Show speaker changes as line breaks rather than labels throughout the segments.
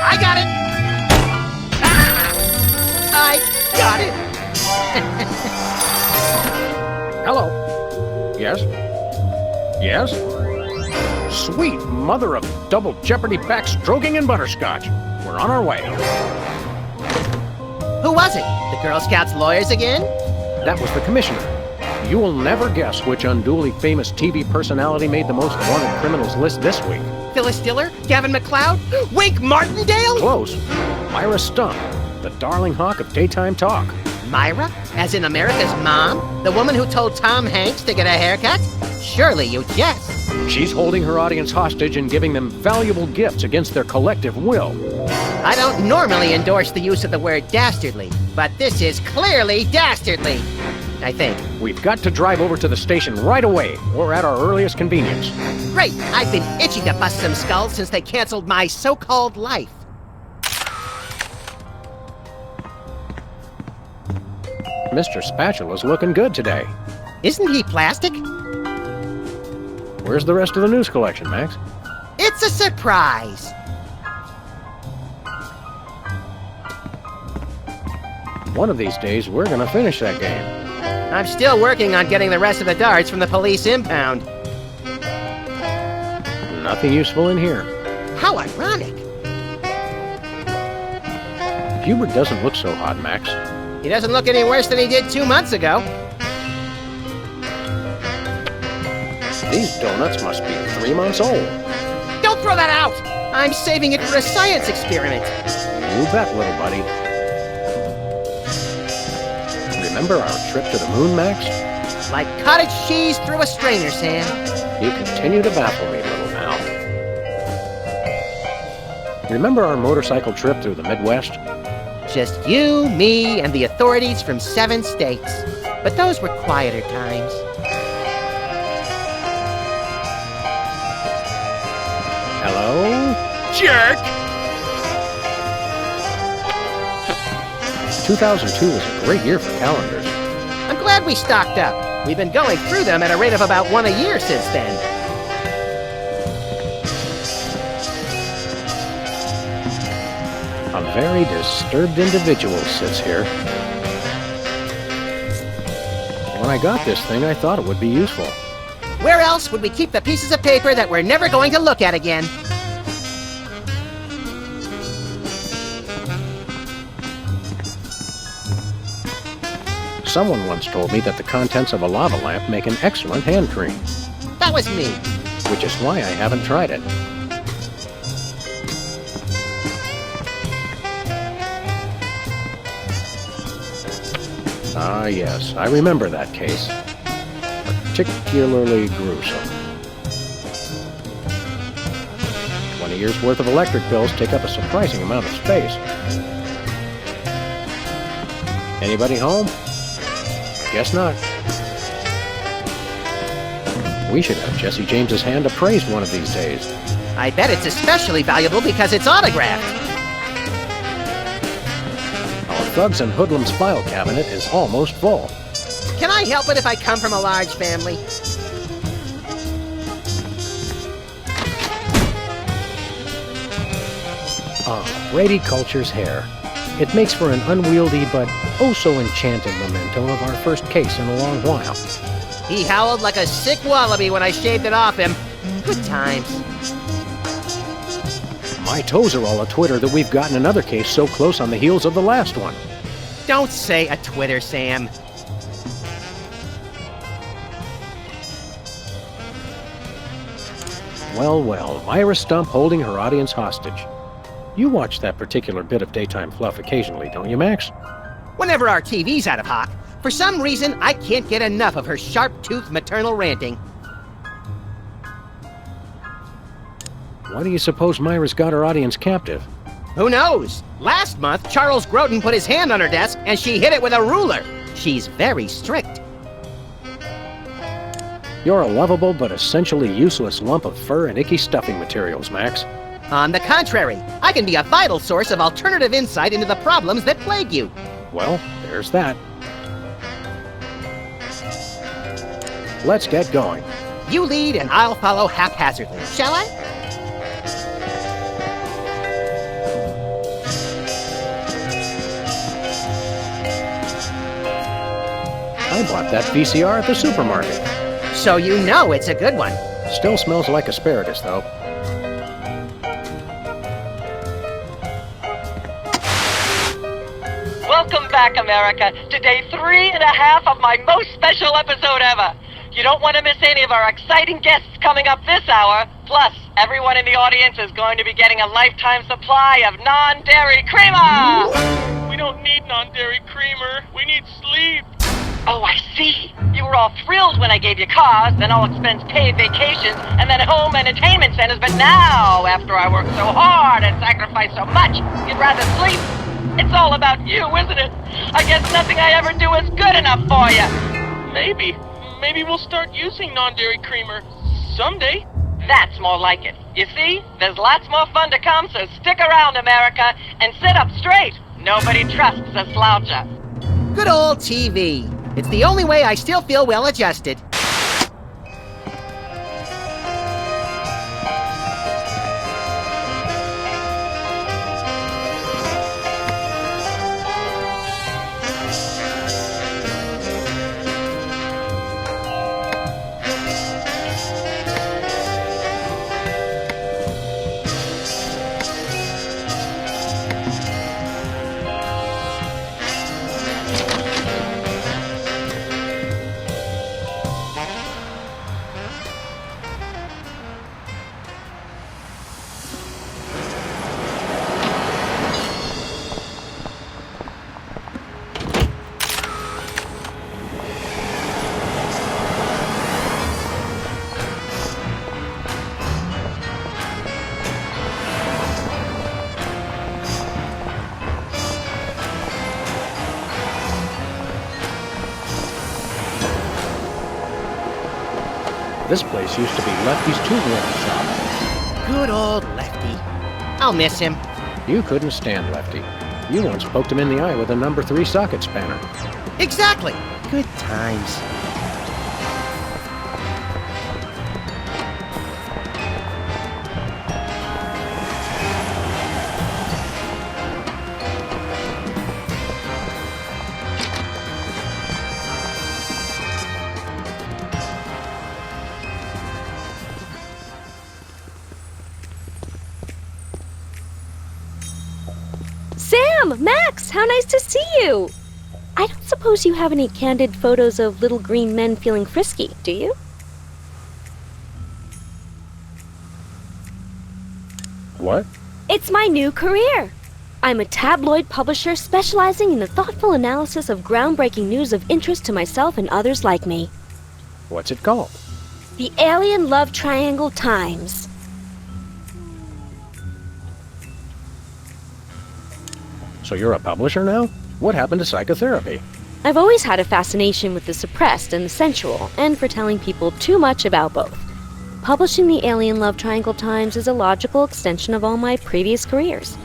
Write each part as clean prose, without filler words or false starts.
I got it! I got it!
Hello. Yes? Yes? Sweet mother of double jeopardy backstroking and butterscotch. We're on our way.
Who was it? The Girl Scouts lawyers again?
That was the commissioner. You will never guess which unduly famous TV personality made the most wanted criminals list this week.
Phyllis Diller? Gavin McLeod? Wink Martindale?
Close. Myra Stump, the darling hawk of daytime talk.
Myra? As in America's mom? The woman who told Tom Hanks to get a haircut? Surely you jest.
She's holding her audience hostage and giving them valuable gifts against their collective will.
I don't normally endorse the use of the word dastardly, but this is clearly dastardly. I think.
We've got to drive over to the station right away, or at our earliest convenience.
Great! I've been itching to bust some skulls since they canceled my so-called life.
Mr. Spatula's looking good today.
Isn't he plastic?
Where's the rest of the news collection, Max?
It's a surprise.
One of these days, we're gonna finish that game.
I'm still working on getting the rest of the darts from the police impound.
Nothing useful in here.
How ironic.
Hubert doesn't look so hot, Max.
He doesn't look any worse than he did 2 months ago.
These donuts must be 3 months old.
Don't throw that out! I'm saving it for a science experiment.
You bet, little buddy. Remember our trip to the moon, Max?
Like cottage cheese through a strainer, Sam.
You continue to baffle me, little pal. Remember our motorcycle trip through the Midwest?
Just you, me, and the authorities from 7 states. But those were quieter times.
Hello?
Jerk!
2002 was a great year for calendars.
I'm glad we stocked up. We've been going through them at a rate of about 1 a year since then.
A very disturbed individual sits here. When I got this thing, I thought it would be useful.
Where else would we keep the pieces of paper that we're never going to look at again?
Someone once told me that the contents of a lava lamp make an excellent hand cream.
That was me.
Which is why I haven't tried it. Ah, yes, I remember that case. Particularly gruesome. 20 years' worth of electric bills take up a surprising amount of space. Anybody home? Guess not. We should have Jesse James's hand appraised one of these days.
I bet it's especially valuable because it's autographed.
Our thugs and hoodlums file cabinet is almost full.
Can I help it if I come from a large family?
Ah, Brady Culture's hair. It makes for an unwieldy but oh-so enchanting memento of our first case in a long while.
He howled like a sick wallaby when I shaved it off him. Good times.
My toes are all a-twitter that we've gotten another case so close on the heels of the last one.
Don't say a Twitter, Sam.
Well, well, Myra Stump holding her audience hostage. You watch that particular bit of daytime fluff occasionally, don't you, Max?
Whenever our TV's out of hock, for some reason I can't get enough of her sharp-toothed maternal ranting.
Why do you suppose Myra's got her audience captive?
Who knows? Last month, Charles Grodin put his hand on her desk and she hit it with a ruler. She's very strict.
You're a lovable but essentially useless lump of fur and icky stuffing materials, Max.
On the contrary, I can be a vital source of alternative insight into the problems that plague you.
Well, there's that. Let's get going.
You lead and I'll follow haphazardly, shall I?
I bought that VCR at the supermarket.
So you know it's a good one.
Still smells like asparagus, though.
Welcome back, America, to day 3.5 of my most special episode ever. You don't want to miss any of our exciting guests coming up this hour. Plus, everyone in the audience is going to be getting a lifetime supply of non-dairy creamer!
We don't need non-dairy creamer. We need sleep.
Oh, I see. You were all thrilled when I gave you cars, then all-expense paid vacations, and then home entertainment centers, but now, after I worked so hard and sacrificed so much, you'd rather sleep? It's all about you, isn't it? I guess nothing I ever do is good enough for you.
Maybe we'll start using non-dairy creamer someday.
That's more like it. You see, there's lots more fun to come, so stick around, America, and sit up straight. Nobody trusts a sloucher.
Good old TV. It's the only way I still feel well adjusted.
This place used to be Lefty's tool-worn shop.
Good old Lefty. I'll miss him.
You couldn't stand Lefty. You once poked him in the eye with a number 3 socket spanner.
Exactly. Good times.
Sam! Max! How nice to see you! I don't suppose you have any candid photos of little green men feeling frisky, do you?
What?
It's my new career! I'm a tabloid publisher specializing in the thoughtful analysis of groundbreaking news of interest to myself and others like me.
What's it called?
The Alien Love Triangle Times.
So you're a publisher now? What happened to psychotherapy?
I've always had a fascination with the suppressed and the sensual, and for telling people too much about both. Publishing the Alien Love Triangle Times is a logical extension of all my previous careers.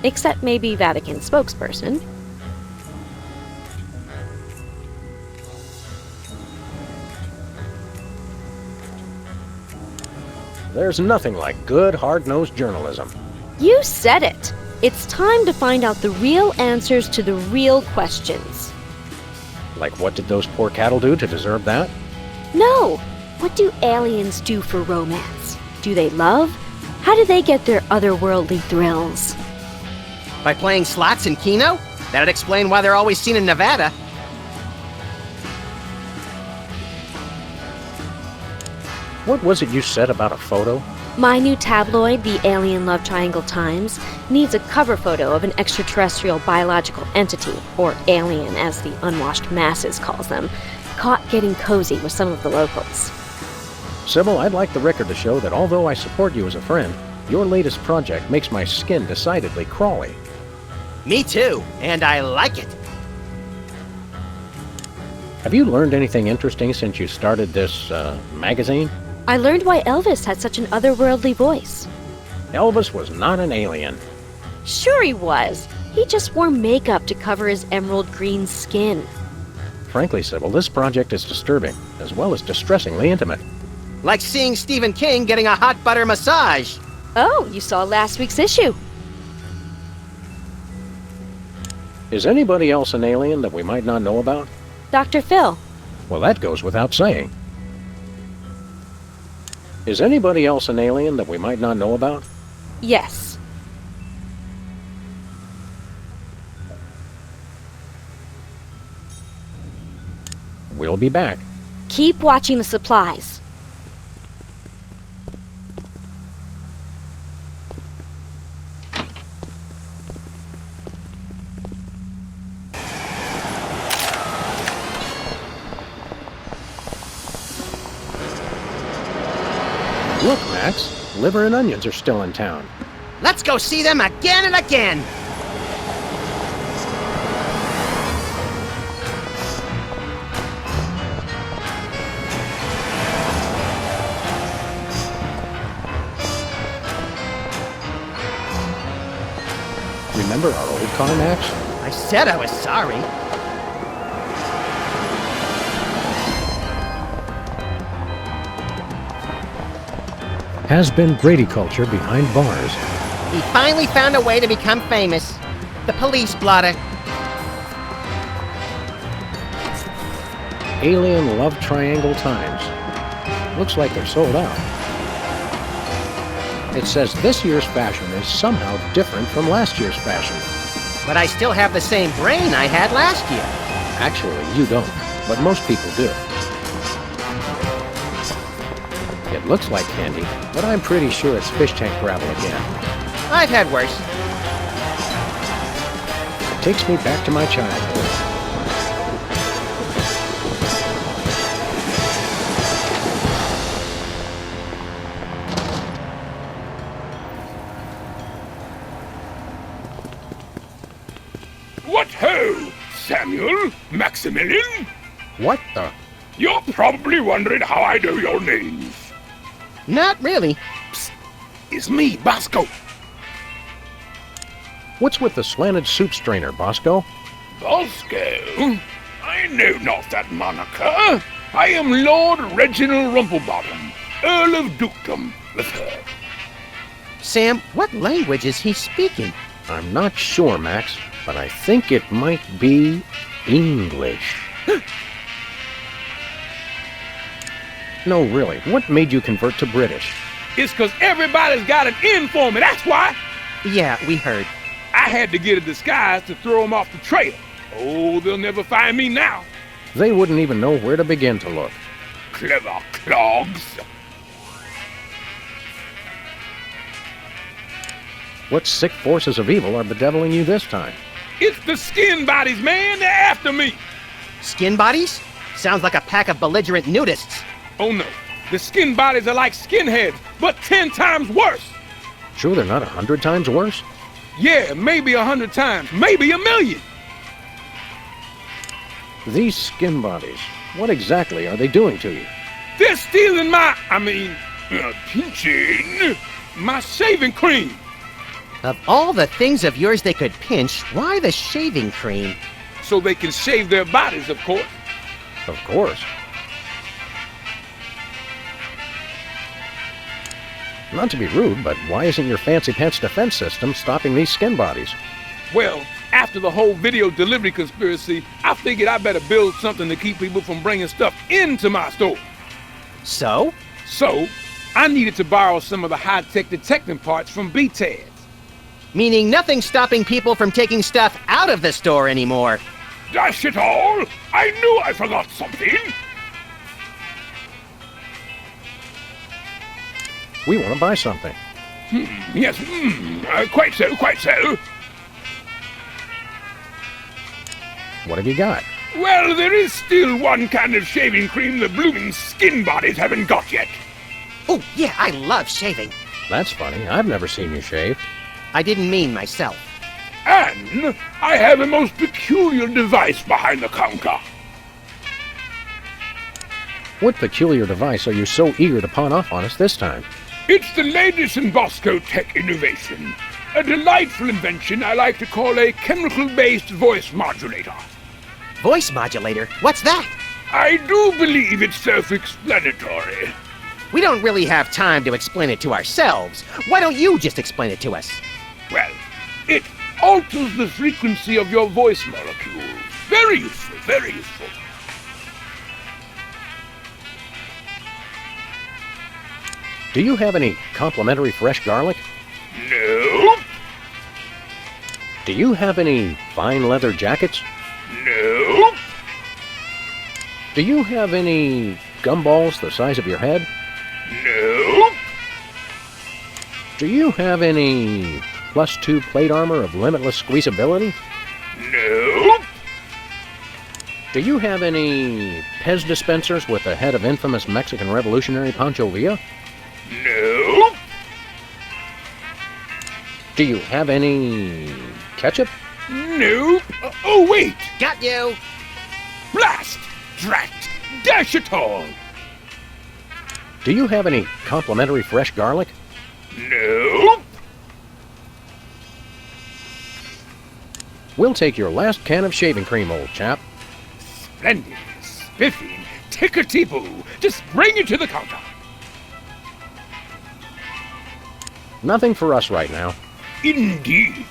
Except maybe Vatican spokesperson.
There's nothing like good, hard-nosed journalism.
You said it! It's time to find out the real answers to the real questions.
Like, what did those poor cattle do to deserve that?
No! What do aliens do for romance? Do they love? How do they get their otherworldly thrills?
By playing slots in Keno? That'd explain why they're always seen in Nevada.
What was it you said about a photo?
My new tabloid, the Alien Love Triangle Times, needs a cover photo of an extraterrestrial biological entity, or alien as the unwashed masses calls them, caught getting cozy with some of the locals.
Sybil, I'd like the record to show that although I support you as a friend, your latest project makes my skin decidedly crawly.
Me too, and I like it.
Have you learned anything interesting since you started this, magazine?
I learned why Elvis had such an otherworldly voice.
Elvis was not an alien.
Sure he was. He just wore makeup to cover his emerald green skin.
Frankly, Sybil, this project is disturbing, as well as distressingly intimate.
Like seeing Stephen King getting a hot butter massage.
Oh, you saw last week's issue.
Is anybody else an alien that we might not know about?
Dr. Phil.
Well, that goes without saying. Is anybody else an alien that we might not know about?
Yes.
We'll be back.
Keep watching the supplies.
Look, Max. Liver and onions are still in town.
Let's go see them again and again.
Remember our old car, Max?
I said I was sorry.
Has been Brady culture behind bars.
He finally found a way to become famous. The police blotter.
Alien Love Triangle Times. Looks like they're sold out. It says this year's fashion is somehow different from last year's fashion.
But I still have the same brain I had last year.
Actually, you don't, but most people do. It looks like candy, but I'm pretty sure it's fish tank gravel again.
I've had worse.
It takes me back to my childhood.
What ho, Samuel? Maximilian?
What the?
You're probably wondering how I know your names.
Not really.
It's me, Bosco.
What's with the slanted soup strainer, Bosco?
Bosco? I know not that moniker. I am Lord Reginald Rumplebottom, Earl of Dukedom, with her.
Sam, what language is he speaking?
I'm not sure, Max, but I think it might be English. No, really, what made you convert to British?
It's 'cause everybody's got an in for me, that's why.
Yeah, we heard.
I had to get a disguise to throw them off the trail. Oh, they'll never find me now.
They wouldn't even know where to begin to look.
Clever clogs.
What sick forces of evil are bedeviling you this time?
It's the skin bodies, man. They're after me.
Skin bodies? Sounds like a pack of belligerent nudists.
Oh, no. The skin bodies are like skinheads, but 10 times worse.
Sure they're not 100 times worse?
Yeah, maybe 100 times, maybe 1,000,000.
These skin bodies, what exactly are they doing to you?
They're stealing pinching my shaving cream.
Of all the things of yours they could pinch, why the shaving cream?
So they can shave their bodies, of course.
Of course. Not to be rude, but why isn't your fancy pants defense system stopping these skin bodies?
Well, after the whole video delivery conspiracy, I figured I better build something to keep people from bringing stuff into my store.
So?
So, I needed to borrow some of the high-tech detecting parts from BTADs.
Meaning nothing's stopping people from taking stuff out of the store anymore.
Dash it all! I knew I forgot something!
We want to buy something.
Yes, quite so, quite so.
What have you got?
Well, there is still one kind of shaving cream the blooming skin bodies haven't got yet.
Oh, yeah, I love shaving.
That's funny. I've never seen you shave.
I didn't mean myself.
And I have a most peculiar device behind the counter.
What peculiar device are you so eager to pawn off on us this time?
It's the latest in Bosco tech innovation. A delightful invention I like to call a chemical-based voice modulator.
Voice modulator? What's that?
I do believe it's self-explanatory.
We don't really have time to explain it to ourselves. Why don't you just explain it to us?
Well, it alters the frequency of your voice molecules. Very useful, very useful.
Do you have any complimentary fresh garlic?
Nope.
Do you have any fine leather jackets?
Nope.
Do you have any gumballs the size of your head?
Nope.
Do you have any +2 plate armor of limitless squeezability?
Nope.
Do you have any Pez dispensers with the head of infamous Mexican revolutionary Pancho Villa?
Nope.
Do you have any ketchup?
Nope. Oh, wait.
Got you!
Blast! Drat! Dash it all!
Do you have any complimentary fresh garlic?
Nope.
We'll take your last can of shaving cream, old chap.
Splendid, spiffing, tickety-boo. Just bring it to the counter.
Nothing for us right now.
Indeed.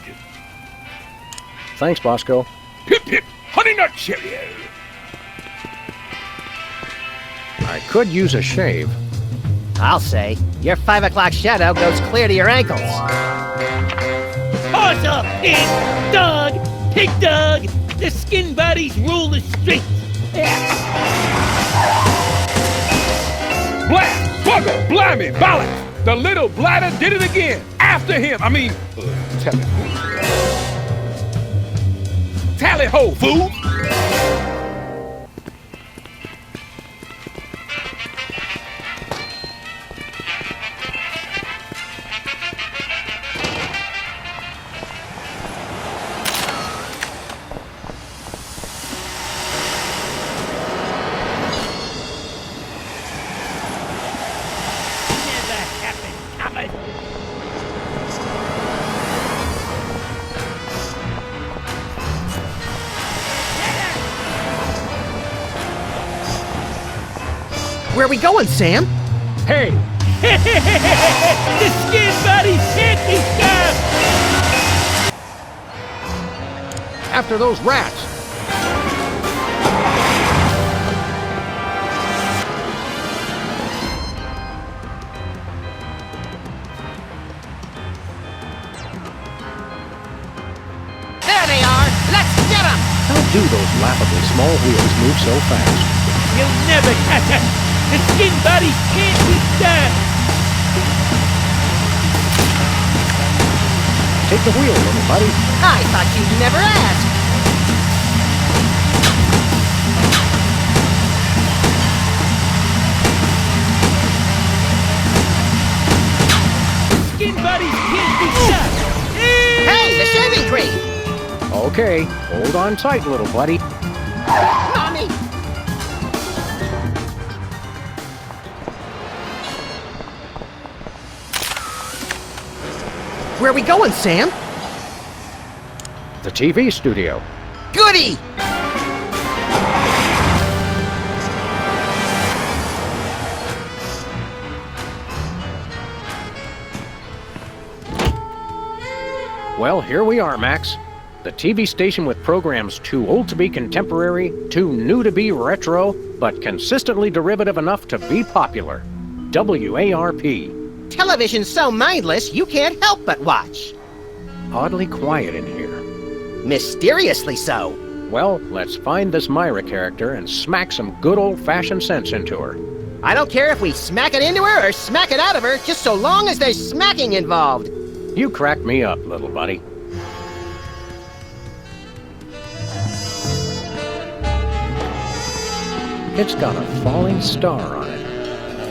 Thanks, Bosco.
Hip hip, honey nut cheerio.
I could use a shave.
I'll say, your 5 o'clock shadow goes clear to your ankles.
Paws up, pig! Dog! Pig dog! The skin buddies rule the streets!
Blast! Bugger! Blimey! Balance! The little bladder did it again! After him! Tally ho, fool!
Never happened, Thomas!
Where are we going, Sam?
Hey!
The skin buddies can't be stopped!
After those rats!
There they are! Let's get them!
How do those laughably small wheels move so fast?
You'll never catch us! The skin buddies can't be stopped!
Take the wheel, little buddy.
I thought you'd never ask.
Skin buddies can't be stopped!
Hey, the shaving cream!
Okay, hold on tight, little buddy.
Mommy! Where are we going, Sam?
The TV studio.
Goody!
Well, here we are, Max. The TV station with programs too old to be contemporary, too new to be retro, but consistently derivative enough to be popular. WARP.
Television's so mindless, you can't help but watch.
Oddly quiet in here.
Mysteriously so.
Well, let's find this Myra character and smack some good old-fashioned sense into her.
I don't care if we smack it into her or smack it out of her, just so long as there's smacking involved.
You crack me up, little buddy. It's got a falling star on it.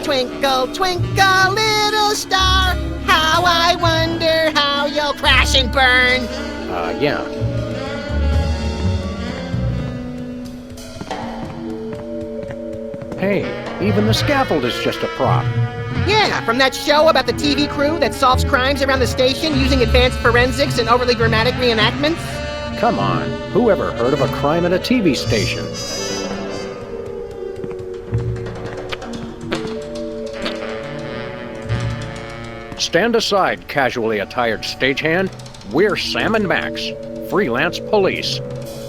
Twinkle, twinkle, little star, how I wonder how you'll crash and burn.
Yeah. Hey, even the scaffold is just a prop.
Yeah, from that show about the TV crew that solves crimes around the station using advanced forensics and overly dramatic reenactments.
Come on, who ever heard of a crime at a TV station? Stand aside, casually attired stagehand. We're Sam and Max, freelance police.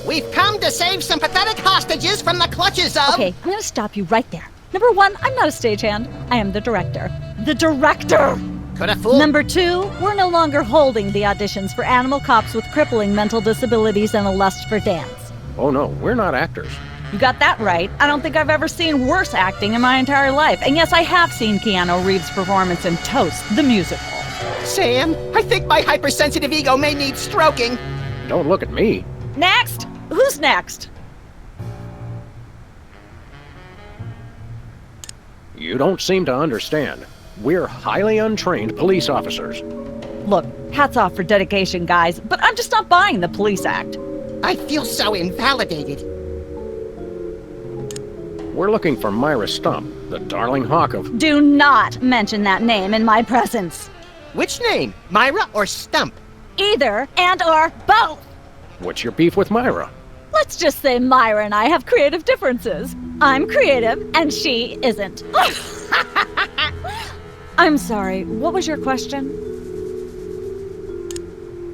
We've come to save some pathetic hostages from the clutches of...
Okay, I'm going to stop you right there. Number one, I'm not a stagehand. I am the director. the director.
Could have fooled.
Number 2, we're no longer holding the auditions for animal cops with crippling mental disabilities and a lust for dance.
Oh no, we're not actors.
You got that right. I don't think I've ever seen worse acting in my entire life. And yes, I have seen Keanu Reeves' performance in Toast, the musical.
Sam, I think my hypersensitive ego may need stroking.
Don't look at me.
Next! Who's next?
You don't seem to understand. We're highly untrained police officers.
Look, hats off for dedication, guys, but I'm just not buying the police act.
I feel so invalidated.
We're looking for Myra Stump, the darling hawk of...
Do not mention that name in my presence.
Which name? Myra or Stump?
Either and or both.
What's your beef with Myra?
Let's just say Myra and I have creative differences. I'm creative and she isn't. I'm sorry, what was your question?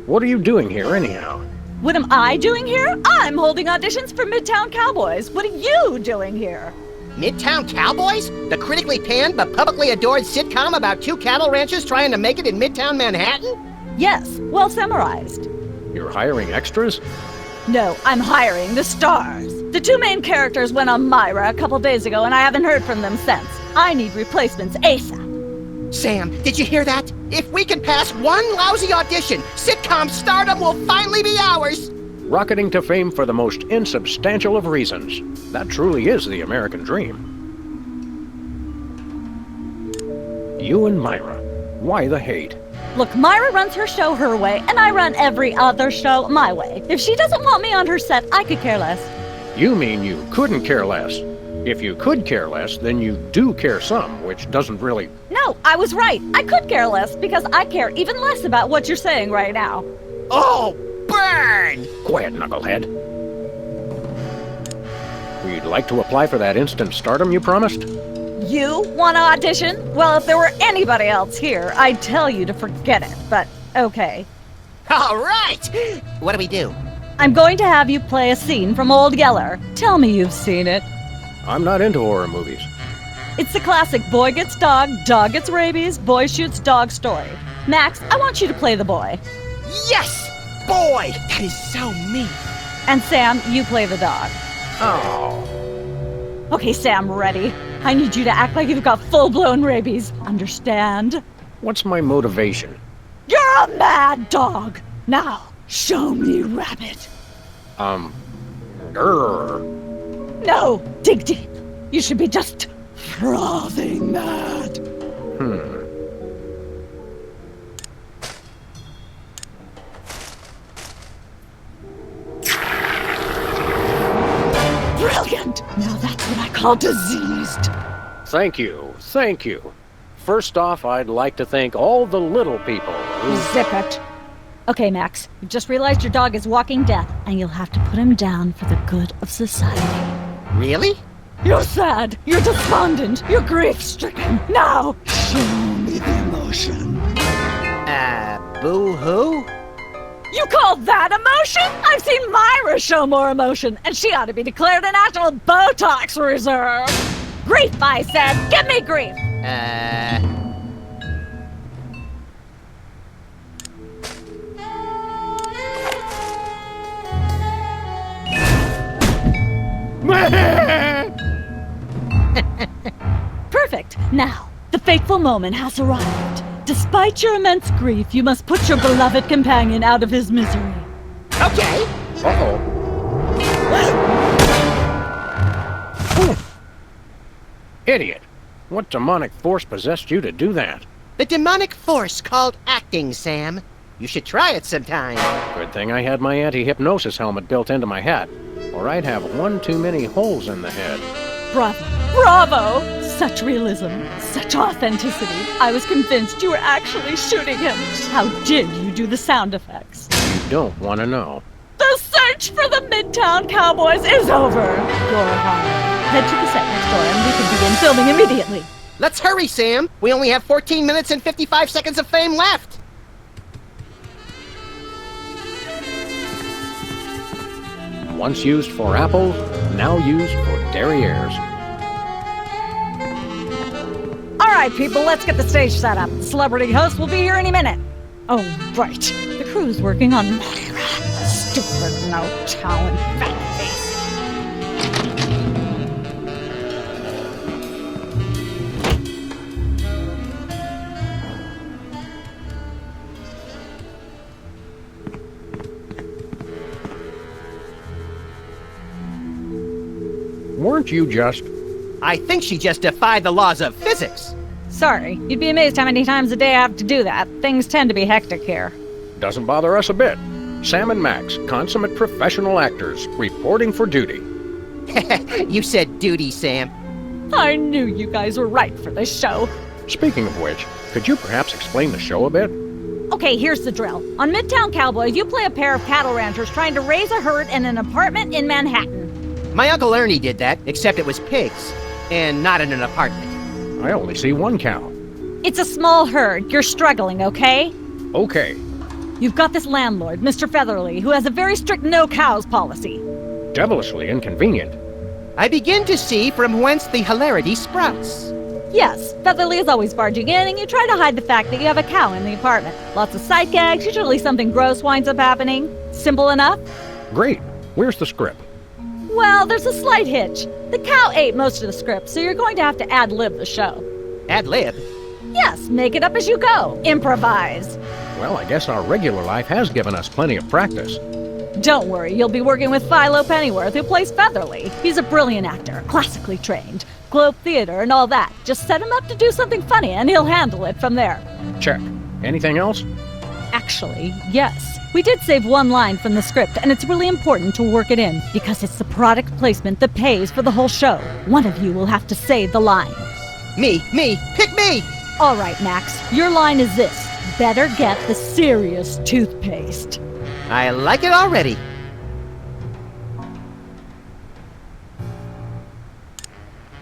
What are you doing here anyhow?
What am I doing here? I'm holding auditions for Midtown Cowboys. What are you doing here?
Midtown Cowboys? The critically panned but publicly adored sitcom about 2 cattle ranchers trying to make it in Midtown Manhattan?
Yes, well summarized.
You're hiring extras?
No, I'm hiring the stars. The 2 main characters went on Myra a couple days ago and I haven't heard from them since. I need replacements ASAP.
Sam, did you hear that? If we can pass one lousy audition, sitcom stardom will finally be ours!
Rocketing to fame for the most insubstantial of reasons. That truly is the American dream. You and Myra. Why the hate?
Look, Myra runs her show her way, and I run every other show my way. If she doesn't want me on her set, I could care less.
You mean you couldn't care less? If you could care less, then you do care some, which doesn't really...
No, I was right. I could care less because I care even less about what you're saying right now.
Oh, burn!
Quiet, knucklehead. We'd like to apply for that instant stardom you promised?
You want to audition? Well, if there were anybody else here, I'd tell you to forget it, but okay.
All right! What do we do?
I'm going to have you play a scene from Old Yeller. Tell me you've seen it.
I'm not into horror movies.
It's the classic boy gets dog gets rabies, boy shoots dog story. Max, I want you to play the boy.
Yes! Boy, that is so me.
And Sam, you play the dog.
Oh.
Okay, Sam, ready? I need you to act like you've got full-blown rabies. Understand?
What's my motivation?
You're a mad dog. Now, show me rabbit.
Grr.
No, dig deep. You should be just frothing mad. Brilliant! Now that's what I call diseased.
Thank you, thank you. First off, I'd like to thank all the little people who...
Zip it. Okay, Max, you've just realized your dog is walking death, and you'll have to put him down for the good of society.
Really?
You're sad, you're despondent, you're grief-stricken. Now, show me the emotion.
Boo-hoo?
You call that emotion? I've seen Myra show more emotion, and she ought to be declared a national Botox reserve. Grief, I said. Give me grief. Perfect. Now, the fateful moment has arrived. Despite your immense grief, you must put your beloved companion out of his misery.
Okay.
Uh-oh. Idiot. What demonic force possessed you to do that?
The demonic force called acting, Sam. You should try it sometime.
Good thing I had my anti-hypnosis helmet built into my hat, or I'd have one too many holes in the head.
Bravo. Bravo! Such realism, such authenticity. I was convinced you were actually shooting him. How did you do the sound effects?
You don't want to know.
The search for the Midtown Cowboys is over. You're hired. Head to the set next door and we can begin filming immediately.
Let's hurry, Sam. We only have 14 minutes and 55 seconds of fame left.
Once used for apples, now used for derrieres.
All right, people, let's get the stage set up. The celebrity host will be here any minute. Oh, right. The crew's working on Moira. Stupid, no talent, fat face.
Weren't you just...
I think she just defied the laws of physics.
Sorry, you'd be amazed how many times a day I have to do that. Things tend to be hectic here.
Doesn't bother us a bit. Sam and Max, consummate professional actors, reporting for duty.
You said duty, Sam.
I knew you guys were right for this show.
Speaking of which, could you perhaps explain the show a bit?
Okay, here's the drill. On Midtown Cowboy, you play a pair of cattle ranchers trying to raise a herd in an apartment in Manhattan.
My Uncle Ernie did that, except it was pigs, and not in an apartment.
I only see one cow.
It's a small herd. You're struggling, okay?
Okay.
You've got this landlord, Mr. Featherly, who has a very strict no cows policy.
Devilishly inconvenient.
I begin to see from whence the hilarity sprouts.
Yes, Featherly is always barging in, and you try to hide the fact that you have a cow in the apartment. Lots of sight gags, usually something gross winds up happening. Simple enough?
Great. Where's the script?
Well, there's a slight hitch. The cow ate most of the script, so you're going to have to ad-lib the show.
Ad-lib?
Yes, make it up as you go. Improvise.
Well, I guess our regular life has given us plenty of practice.
Don't worry, you'll be working with Philo Pennyworth, who plays Featherly. He's a brilliant actor, classically trained, Globe Theater and all that. Just set him up to do something funny, and he'll handle it from there.
Check. Anything else?
Actually, yes. We did save one line from the script, and it's really important to work it in, because it's the product placement that pays for the whole show. One of you will have to say the line.
Me, pick me!
All right, Max, your line is this. Better get the serious toothpaste.
I like it already.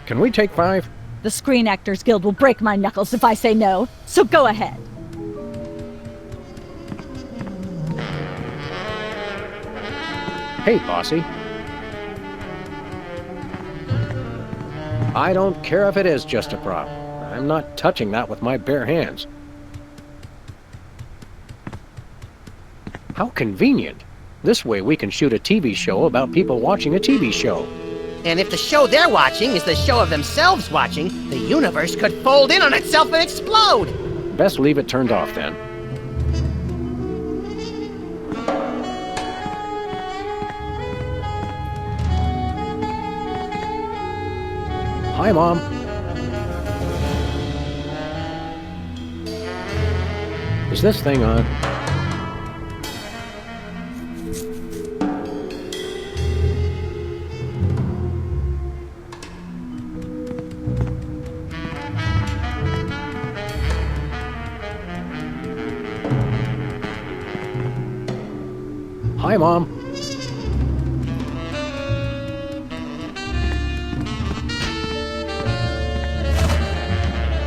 Can we take 5?
The Screen Actors Guild will break my knuckles if I say no, so go ahead.
Hey, bossy. I don't care if it is just a prop. I'm not touching that with my bare hands. How convenient. This way we can shoot a TV show about people watching a TV show.
And if the show they're watching is the show of themselves watching, the universe could fold in on itself and explode!
Best leave it turned off then. Hi, Mom. Is this thing on? Hi, Mom.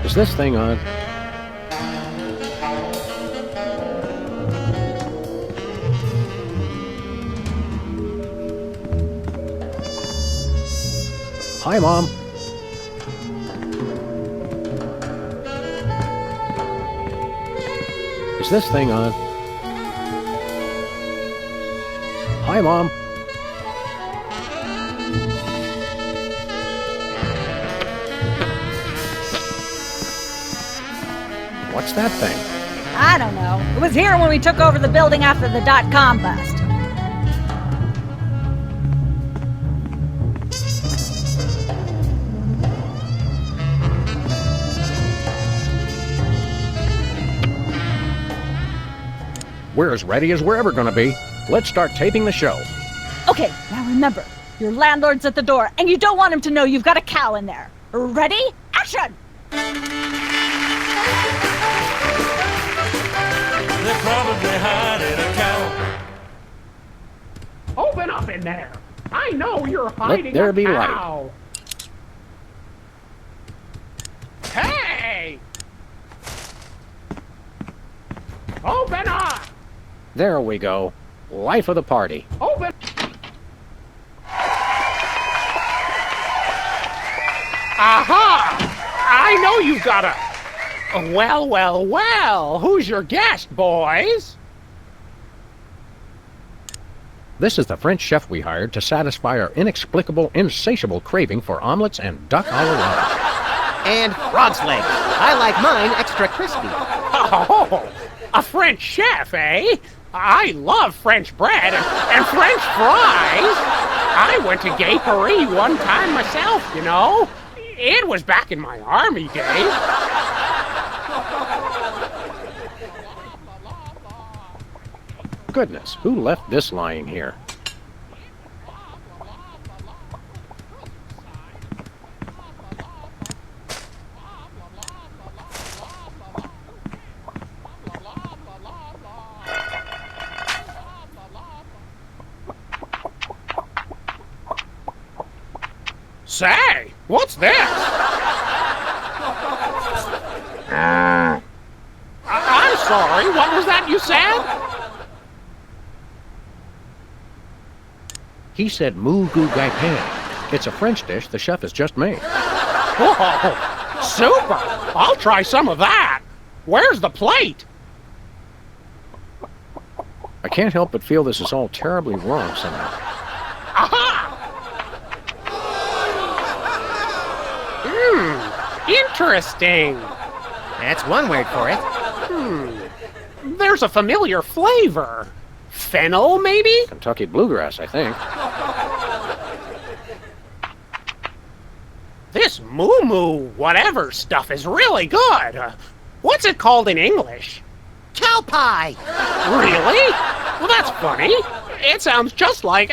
Is this thing on? Hi, Mom. Is this thing on? Hi, Mom. What's that thing?
I don't know. It was here when we took over the building after the .com bust.
We're as ready as we're ever gonna be. Let's start taping the show.
Okay, now remember, your landlord's at the door, and you don't want him to know you've got a cow in there. Ready? Action!
They're probably hiding a cow.
Open up in there! I know you're hiding
Let there
a
be
cow.
light.
Hey! Open up!
There we go. Life of the party.
Open! Aha! I know you've got a Well, well, well. Who's your guest, boys?
This is the French chef we hired to satisfy our inexplicable, insatiable craving for omelets and duck a la la.
And frog's legs. I like mine extra crispy.
Oh, a French chef, eh? I love French bread and French fries. I went to Gay Paris one time myself, you know. It was back in my army days.
Goodness, who left this lying here?
Say, what's this? I'm sorry, what was that you said?
He said moo goo gai pan. It's a French dish the chef has just made.
Whoa, super! I'll try some of that. Where's the plate?
I can't help but feel this is all terribly wrong somehow.
Aha! Interesting.
That's one word for it.
There's a familiar flavor. Fennel, maybe?
Kentucky bluegrass, I think.
This moo-moo whatever stuff is really good. What's it called in English?
Cow pie.
Really? Well, that's funny. It sounds just like...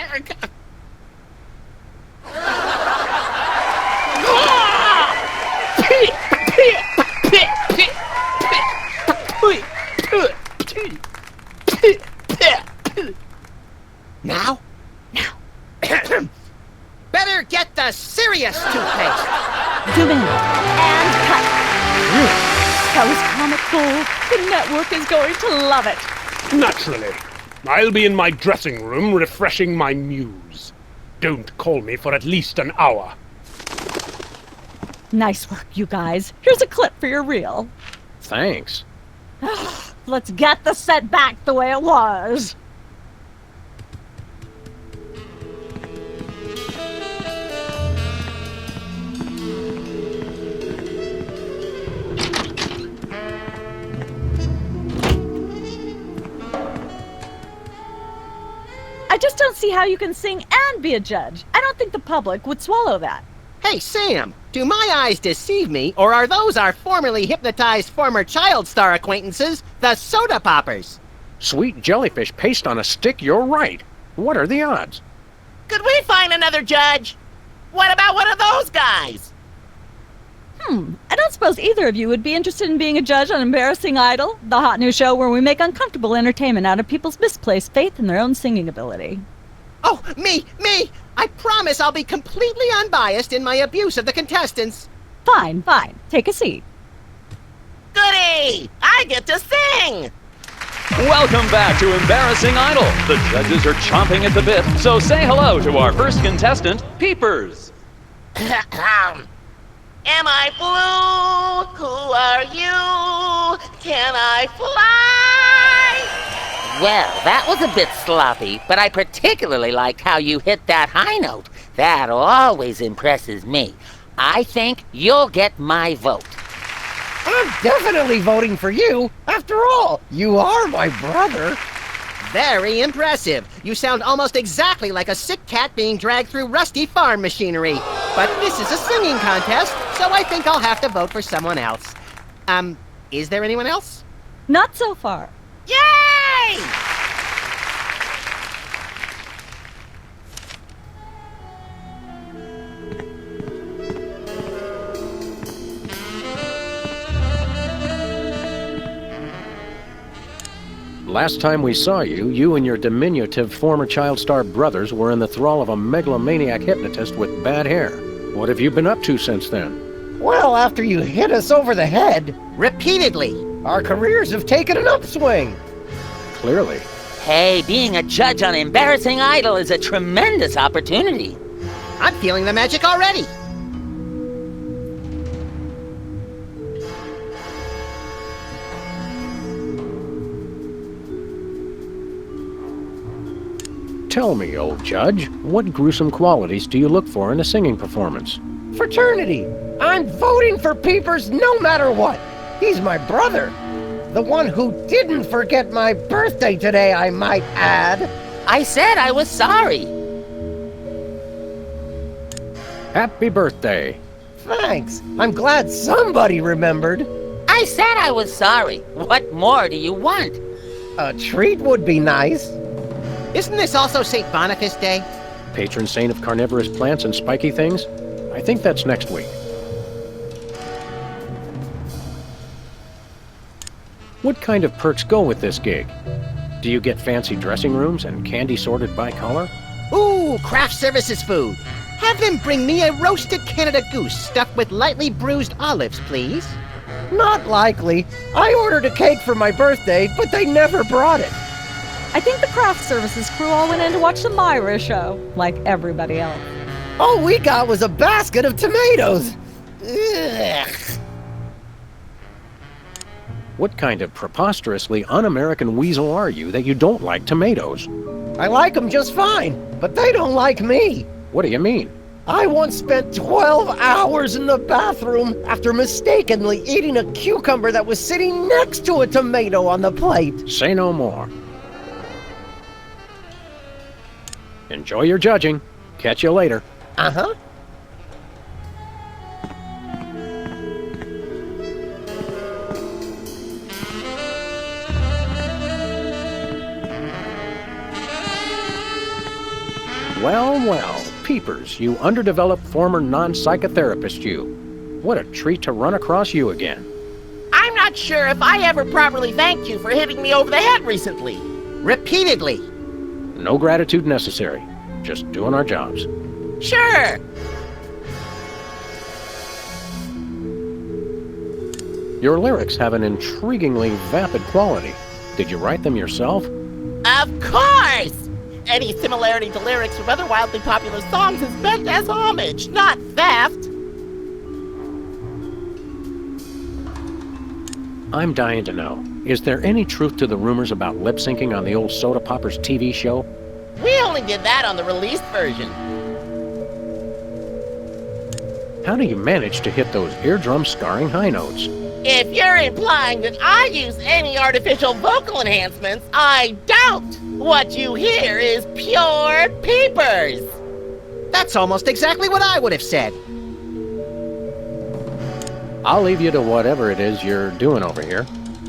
Now? Better get the serious toothpaste.
Zoom in. And cut. That was comic gold. The network is going to love it.
Naturally. I'll be in my dressing room refreshing my muse. Don't call me for at least an hour.
Nice work, you guys. Here's a clip for your reel.
Thanks.
Let's get the set back the way it was. I just don't see how you can sing and be a judge. I don't think the public would swallow that.
Hey, Sam, do my eyes deceive me, or are those our formerly hypnotized former child star acquaintances, the Soda Poppers?
Sweet jellyfish paste on a stick, you're right. What are the odds?
Could we find another judge? What about one of those guys?
I don't suppose either of you would be interested in being a judge on Embarrassing Idol, the hot new show where we make uncomfortable entertainment out of people's misplaced faith in their own singing ability.
Oh, me! I promise I'll be completely unbiased in my abuse of the contestants.
Fine. Take a seat.
Goody! I get to sing!
Welcome back to Embarrassing Idol. The judges are chomping at the bit, so say hello to our first contestant, Peepers.
Am I blue? Who are you? Can I fly? Well, that was a bit sloppy, but I particularly liked how you hit that high note. That always impresses me. I think you'll get my vote.
I'm definitely voting for you. After all, you are my brother.
Very impressive. You sound almost exactly like a sick cat being dragged through rusty farm machinery. But this is a singing contest, so I think I'll have to vote for someone else. Is there anyone else?
Not so far.
Yay!
Last time we saw you, you and your diminutive former child star brothers were in the thrall of a megalomaniac hypnotist with bad hair. What have you been up to since then?
Well, after you hit us over the head,
repeatedly,
our careers have taken an upswing.
Clearly.
Hey, being a judge on Embarrassing Idol is a tremendous opportunity.
I'm feeling the magic already.
Tell me, old judge, what gruesome qualities do you look for in a singing performance?
Fraternity! I'm voting for Peepers no matter what! He's my brother! The one who didn't forget my birthday today, I might add!
I said I was sorry.
Happy birthday!
Thanks! I'm glad somebody remembered!
I said I was sorry. What more do you want?
A treat would be nice.
Isn't this also St. Boniface Day?
Patron saint of carnivorous plants and spiky things? I think that's next week. What kind of perks go with this gig? Do you get fancy dressing rooms and candy sorted by color?
Ooh, craft services food. Have them bring me a roasted Canada goose stuffed with lightly bruised olives, please.
Not likely. I ordered a cake for my birthday, but they never brought it.
I think the craft services crew all went in to watch the Myra show, like everybody else.
All we got was a basket of tomatoes. Ugh.
What kind of preposterously un-American weasel are you that you don't like tomatoes?
I like them just fine, but they don't like me.
What do you mean?
I once spent 12 hours in the bathroom after mistakenly eating a cucumber that was sitting next to a tomato on the plate.
Say no more. Enjoy your judging. Catch you later.
Uh-huh.
Well, well, Peepers, you underdeveloped former non-psychotherapist you. What a treat to run across you again.
I'm not sure if I ever properly thanked you for hitting me over the head recently.
Repeatedly.
No gratitude necessary. Just doing our jobs.
Sure.
Your lyrics have an intriguingly vapid quality. Did you write them yourself?
Of course! Any similarity to lyrics from other wildly popular songs is meant as homage, not theft.
I'm dying to know. Is there any truth to the rumors about lip syncing on the old Soda Poppers TV show?
We only did that on the released version.
How do you manage to hit those eardrum-scarring high notes?
If you're implying that I use any artificial vocal enhancements, I don't. What you hear is pure Peepers.
That's almost exactly what I would have said.
I'll leave you to whatever it is you're doing over here.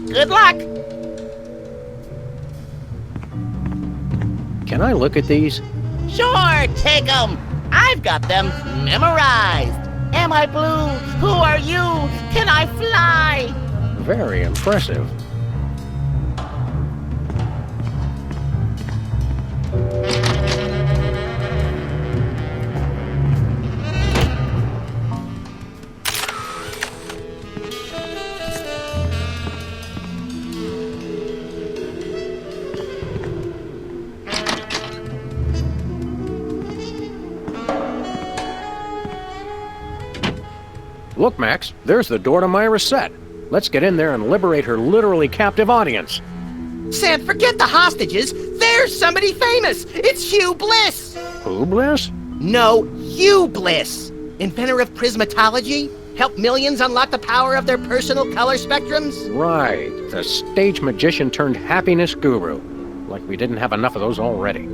Good luck.
Can I look at these?
Sure, take 'em. I've got them memorized. Am I blue? Who are you? Can I fly?
Very impressive. Look, Max, there's the door to Myra's set. Let's get in there and liberate her literally captive audience.
Sam, forget the hostages. There's somebody famous. It's Hugh Bliss.
Who, Bliss?
No, Hugh Bliss. Inventor of prismatology. Helped millions unlock the power of their personal color spectrums.
Right, the stage magician turned happiness guru. Like we didn't have enough of those already.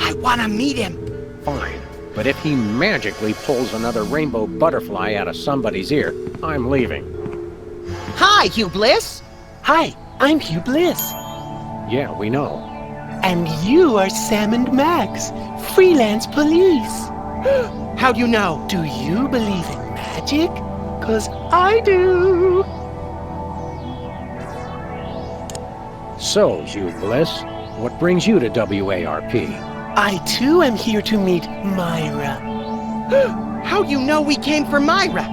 I want to meet him.
Fine. But if he magically pulls another rainbow butterfly out of somebody's ear, I'm leaving.
Hi, Hugh Bliss.
Hi, I'm Hugh Bliss.
Yeah, we know.
And you are Sam and Max, freelance police.
How do you know?
Do you believe in magic? 'Cause I do.
So, Hugh Bliss, what brings you to WARP?
I too am here to meet Myra.
How do you know we came for Myra?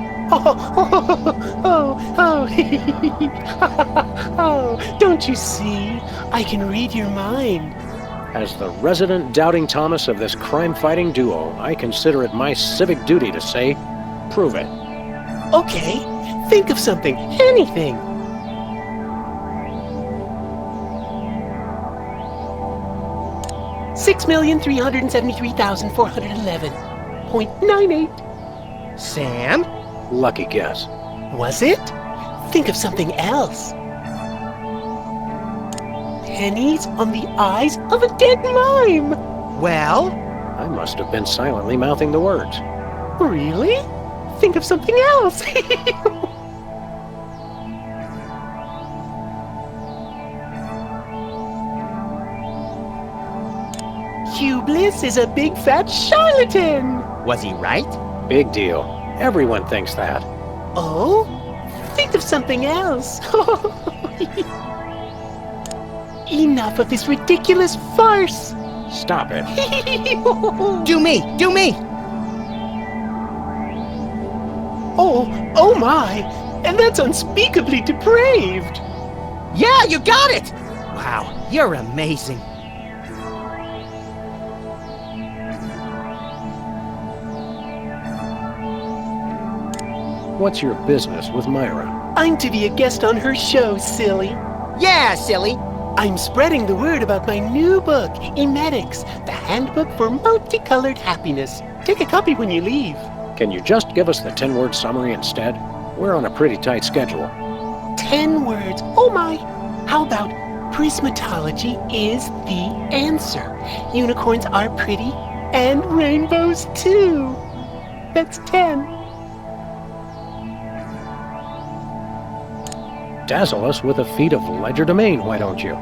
Oh, don't you see? I can read your mind.
As the resident doubting Thomas of this crime-fighting duo, I consider it my civic duty to say, prove it.
Okay, think of something, anything. 6,373,411.98.
Sam?
Lucky guess.
Was it? Think of something else. Pennies on the eyes of a dead mime.
Well?
I must have been silently mouthing the words.
Really? Think of something else. Hugh Bliss is a big fat charlatan.
Was he right?
Big deal. Everyone thinks that.
Oh? Think of something else. Enough of this ridiculous farce.
Stop it.
Do me! Do me!
Oh my! And that's unspeakably depraved!
Yeah, you got it! Wow, you're amazing.
What's your business with Myra?
I'm to be a guest on her show, silly.
Yeah, silly.
I'm spreading the word about my new book, Emetics, the Handbook for Multicolored Happiness. Take a copy when you leave.
Can you just give us the 10-word summary instead? We're on a pretty tight schedule.
10 words. Oh my! How about prismatology is the answer? Unicorns are pretty, and rainbows too. That's 10.
Dazzle us with a feat of legerdemain, why don't you?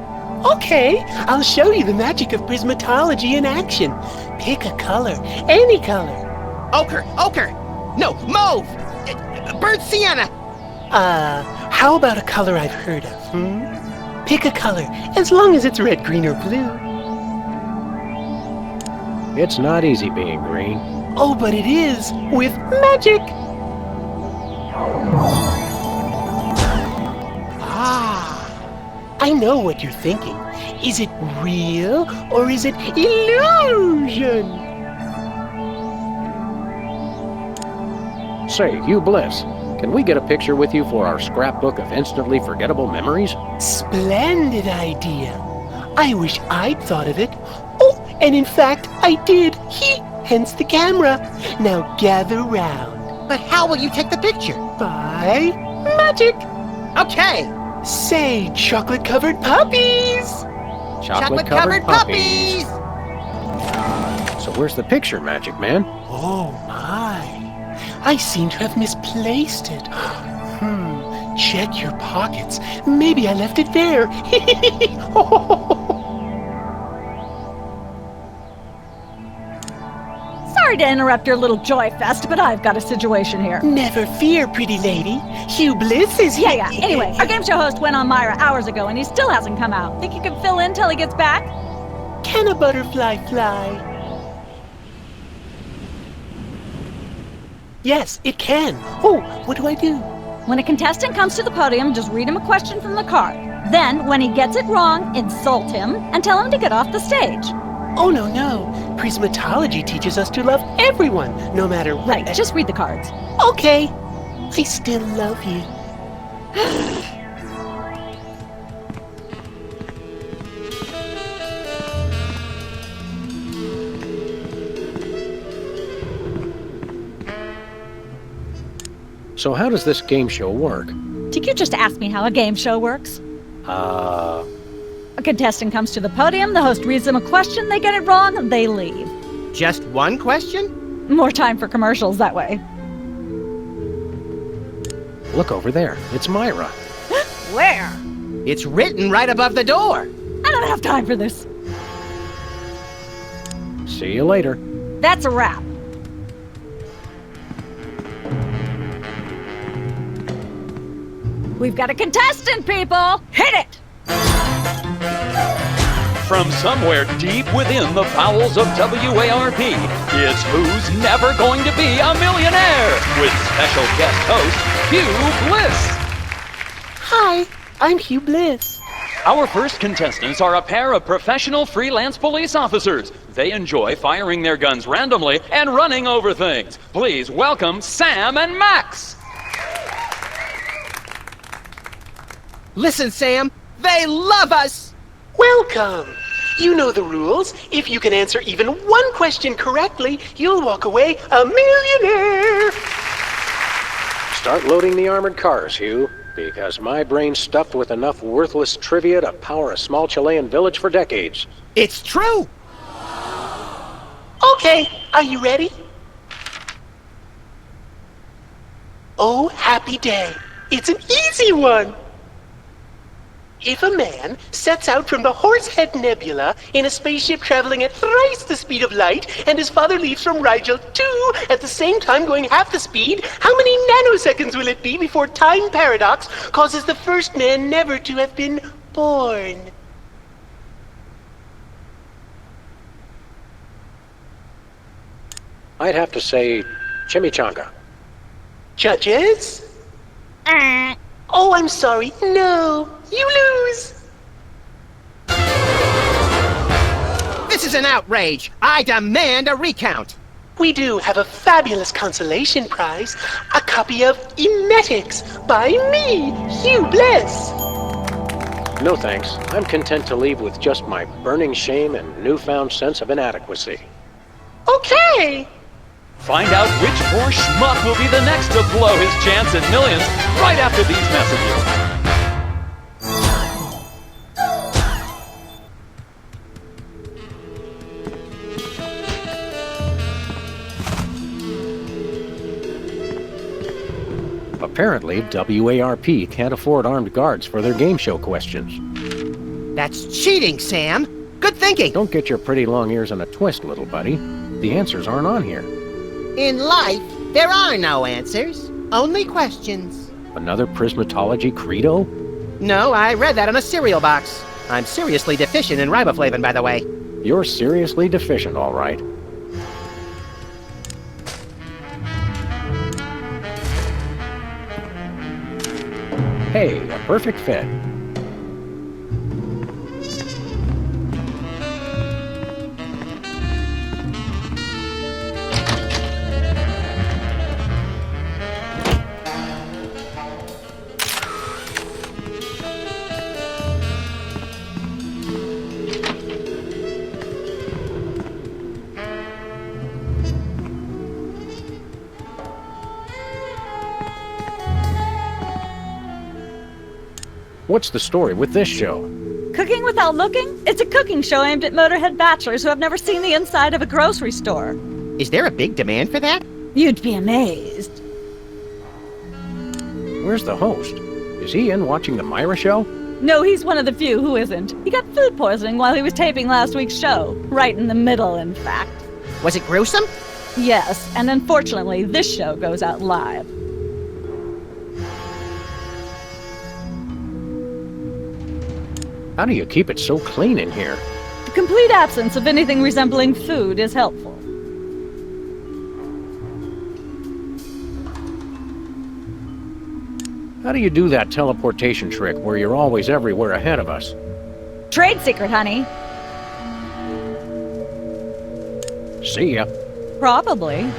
Okay, I'll show you the magic of prismatology in action. Pick a color, any color.
Ochre! Ochre! No, mauve! Burnt sienna!
How about a color I've heard of, Pick a color, as long as it's red, green, or blue.
It's not easy being green.
Oh, but it is, with magic! I know what you're thinking. Is it real, or is it illusion?
Say, Hugh Bliss, can we get a picture with you for our scrapbook of instantly forgettable memories?
Splendid idea. I wish I'd thought of it. Oh, and in fact, I did. Hence the camera. Now gather round.
But how will you take the picture?
By magic.
Okay.
Say, chocolate-covered puppies!
Chocolate-covered puppies!
So where's the picture, Magic Man?
Oh, my. I seem to have misplaced it. Check your pockets. Maybe I left it there.
Sorry to interrupt your little joy fest, but I've got a situation here.
Never fear, pretty lady. Hugh Bliss is here.
Yeah. Anyway, our game show host went on Myra hours ago, and he still hasn't come out. Think you can fill in till he gets back?
Can a butterfly fly? Yes, it can. Oh, what do I do?
When a contestant comes to the podium, just read him a question from the card. Then, when he gets it wrong, insult him and tell him to get off the stage.
Oh, no. Prismatology teaches us to love everyone, no matter what.
Right, just read the cards.
Okay. I still love you.
So how does this game show work?
Did you just ask me how a game show works? A contestant comes to the podium, the host reads them a question, they get it wrong, they leave.
Just one question?
More time for commercials that way.
Look over there. It's Myra.
Where?
It's written right above the door.
I don't have time for this.
See you later.
That's a wrap. We've got a contestant, people! Hit it!
From somewhere deep within the bowels of WARP, it's Who's Never Going to Be a Millionaire? With special guest host, Hugh Bliss.
Hi, I'm Hugh Bliss.
Our first contestants are a pair of professional freelance police officers. They enjoy firing their guns randomly and running over things. Please welcome Sam and Max.
Listen, Sam, they love us!
Welcome. You know the rules. If you can answer even one question correctly, you'll walk away a millionaire.
Start loading the armored cars, Hugh, because my brain's stuffed with enough worthless trivia to power a small Chilean village for decades.
It's true!
Okay, are you ready? Oh, happy day. It's an easy one. If a man sets out from the Horsehead Nebula in a spaceship traveling at thrice the speed of light, and his father leaves from Rigel too at the same time going half the speed, how many nanoseconds will it be before time paradox causes the first man never to have been born?
I'd have to say chimichanga.
Judges? Oh, I'm sorry. No, you lose.
This is an outrage. I demand a recount.
We do have a fabulous consolation prize, a copy of Emetics by me, Hugh Bliss.
No thanks. I'm content to leave with just my burning shame and newfound sense of inadequacy.
Okay.
Find out which poor schmuck will be the next to blow his chance at millions right after these messages.
Apparently, WARP can't afford armed guards for their game show questions.
That's cheating, Sam. Good thinking.
Don't get your pretty long ears in a twist, little buddy. The answers aren't on here.
In life, there are no answers, only questions.
Another prismatology credo?
No, I read that on a cereal box. I'm seriously deficient in riboflavin, by the way.
You're seriously deficient, all right. Hey, a perfect fit. What's the story with this show?
Cooking Without Looking? It's a cooking show aimed at Motorhead bachelors who have never seen the inside of a grocery store.
Is there a big demand for that?
You'd be amazed.
Where's the host? Is he in watching the Myra show?
No, he's one of the few who isn't. He got food poisoning while he was taping last week's show. Right in the middle, in fact.
Was it gruesome?
Yes, and unfortunately, this show goes out live.
How do you keep it so clean in here?
The complete absence of anything resembling food is helpful.
How do you do that teleportation trick where you're always everywhere ahead of us?
Trade secret, honey.
See ya.
Probably.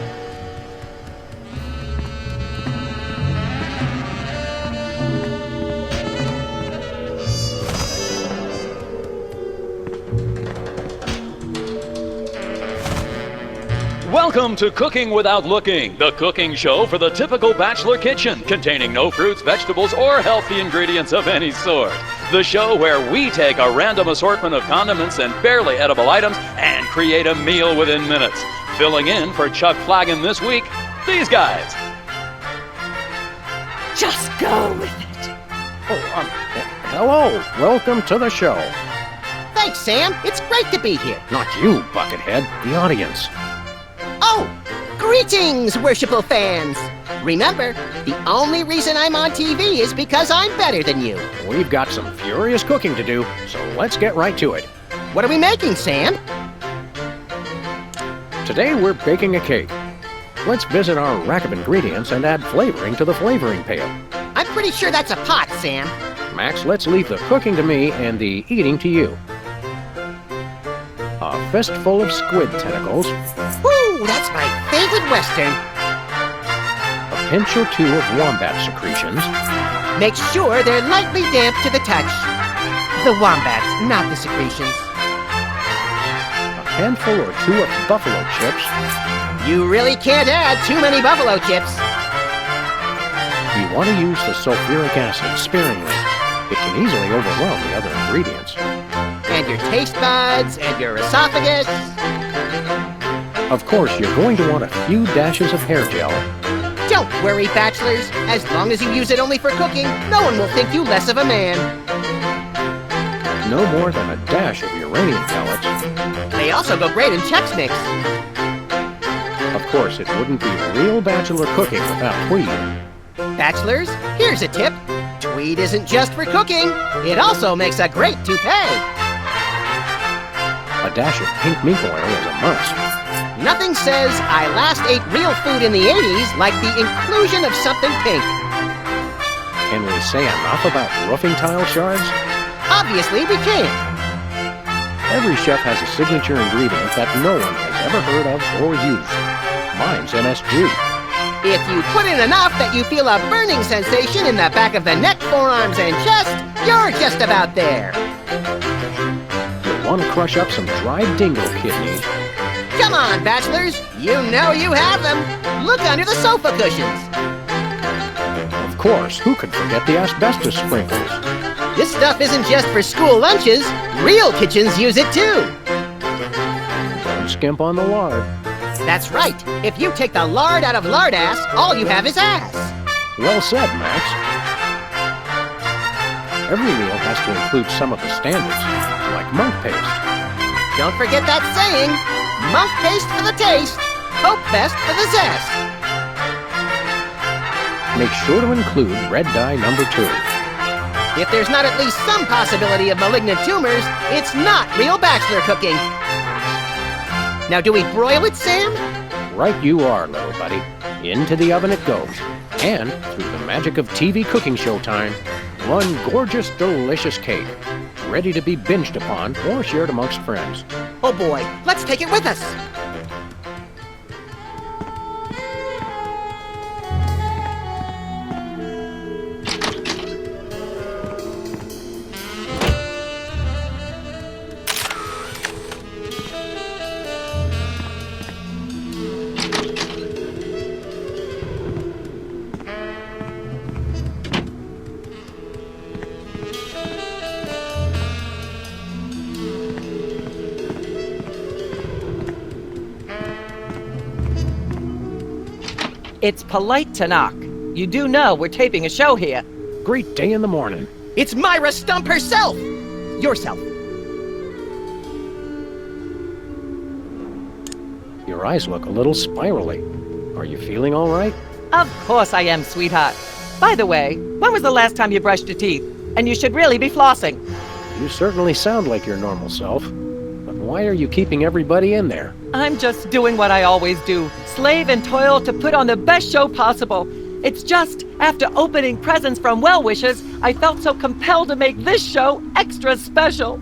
Welcome to Cooking Without Looking, the cooking show for the typical bachelor kitchen, containing no fruits, vegetables, or healthy ingredients of any sort. The show where we take a random assortment of condiments and barely edible items and create a meal within minutes. Filling in for Chuck Flagon this week, these guys.
Just go with it.
Oh, hello. Welcome to the show.
Thanks, Sam. It's great to be here.
Not you, Buckethead. The audience.
Oh, greetings, worshipful fans. Remember, the only reason I'm on TV is because I'm better than you.
We've got some furious cooking to do, so let's get right to it.
What are we making, Sam?
Today we're baking a cake. Let's visit our rack of ingredients and add flavoring to the flavoring pail.
I'm pretty sure that's a pot, Sam.
Max, let's leave the cooking to me and the eating to you. A fistful of squid tentacles.
Woo, that's my favorite Western.
A pinch or two of wombat secretions.
Make sure they're lightly damp to the touch. The wombats, not the secretions.
handful or two of buffalo chips.
You really can't add too many buffalo chips.
You want to use the sulfuric acid sparingly. It can easily overwhelm the other ingredients.
And your taste buds, and your esophagus.
Of course, you're going to want a few dashes of hair gel.
Don't worry, bachelors. As long as you use it only for cooking, no one will think you less of a man.
No more than a dash of uranium pellets.
They also go great in Chex Mix.
Of course, it wouldn't be real bachelor cooking without tweed.
Bachelors, here's a tip. Tweed isn't just for cooking. It also makes a great toupee.
A dash of pink mink oil is a must.
Nothing says I last ate real food in the 80s like the inclusion of something pink.
Can we say enough about roofing tile shards?
Obviously, we can.
Every chef has a signature ingredient that no one has ever heard of or used. Mine's MSG.
If you put in enough that you feel a burning sensation in the back of the neck, forearms, and chest, you're just about there.
You'll want to crush up some dried dingo kidneys.
Come on, bachelors. You know you have them. Look under the sofa cushions.
Of course, who could forget the asbestos sprinkles?
This stuff isn't just for school lunches. Real kitchens use it too.
Don't skimp on the lard.
That's right. If you take the lard out of lard ass, all you have is ass.
Well said, Max. Every meal has to include some of the standards, like monk paste.
Don't forget that saying, monk paste for the taste, hope best for the zest.
Make sure to include red dye number 2.
If there's not at least some possibility of malignant tumors, it's not real bachelor cooking. Now, do we broil it, Sam?
Right you are, little buddy. Into the oven it goes. And, through the magic of TV cooking show time, one gorgeous, delicious cake. Ready to be binged upon or shared amongst friends.
Oh boy, let's take it with us.
It's polite to knock. You do know we're taping a show here.
Great day in the morning.
It's Myra Stump herself! Yourself.
Your eyes look a little spirally. Are you feeling all right?
Of course I am, sweetheart. By the way, when was the last time you brushed your teeth? And you should really be flossing.
You certainly sound like your normal self. But why are you keeping everybody in there?
I'm just doing what I always do. Slave and toil to put on the best show possible. It's just, after opening presents from well-wishers, I felt so compelled to make this show extra special.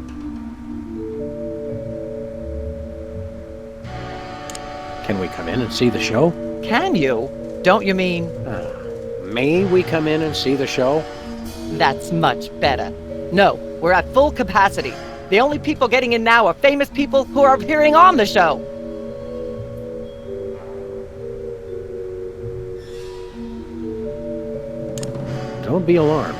Can we come in and see the show?
Can you? Don't you mean?
May we come in and see the show?
That's much better. No, we're at full capacity. The only people getting in now are famous people who are appearing on the show.
Don't be alarmed,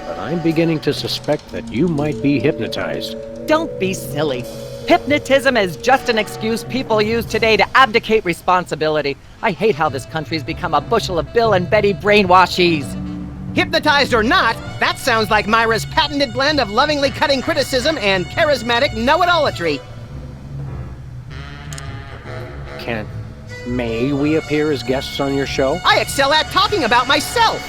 but I'm beginning to suspect that you might be hypnotized.
Don't be silly. Hypnotism is just an excuse people use today to abdicate responsibility. I hate how this country's become a bushel of Bill and Betty brainwashies.
Hypnotized or not, that sounds like Myra's patented blend of lovingly cutting criticism and charismatic know-it-allatry.
May we appear as guests on your show?
I excel at talking about myself.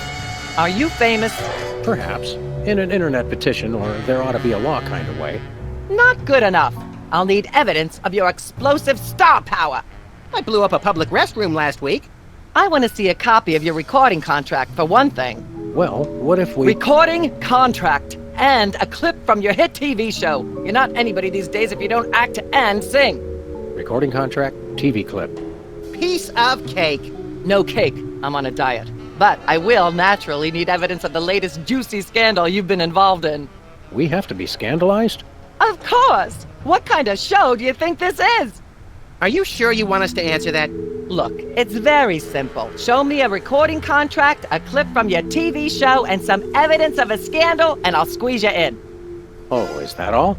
Are you famous?
Perhaps. In an internet petition, or there ought to be a law kind of way.
Not good enough. I'll need evidence of your explosive star power.
I blew up a public restroom last week.
I want to see a copy of your recording contract, for one thing.
Well, what if we...
Recording contract and a clip from your hit TV show. You're not anybody these days if you don't act and sing.
Recording contract, TV clip.
Piece of cake.
No cake. I'm on a diet. But I will naturally need evidence of the latest juicy scandal you've been involved in.
We have to be scandalized?
Of course!
What kind of show do you think this is?
Are you sure you want us to answer that?
Look, it's very simple. Show me a recording contract, a clip from your TV show, and some evidence of a scandal, and I'll squeeze you in.
Oh, is that all?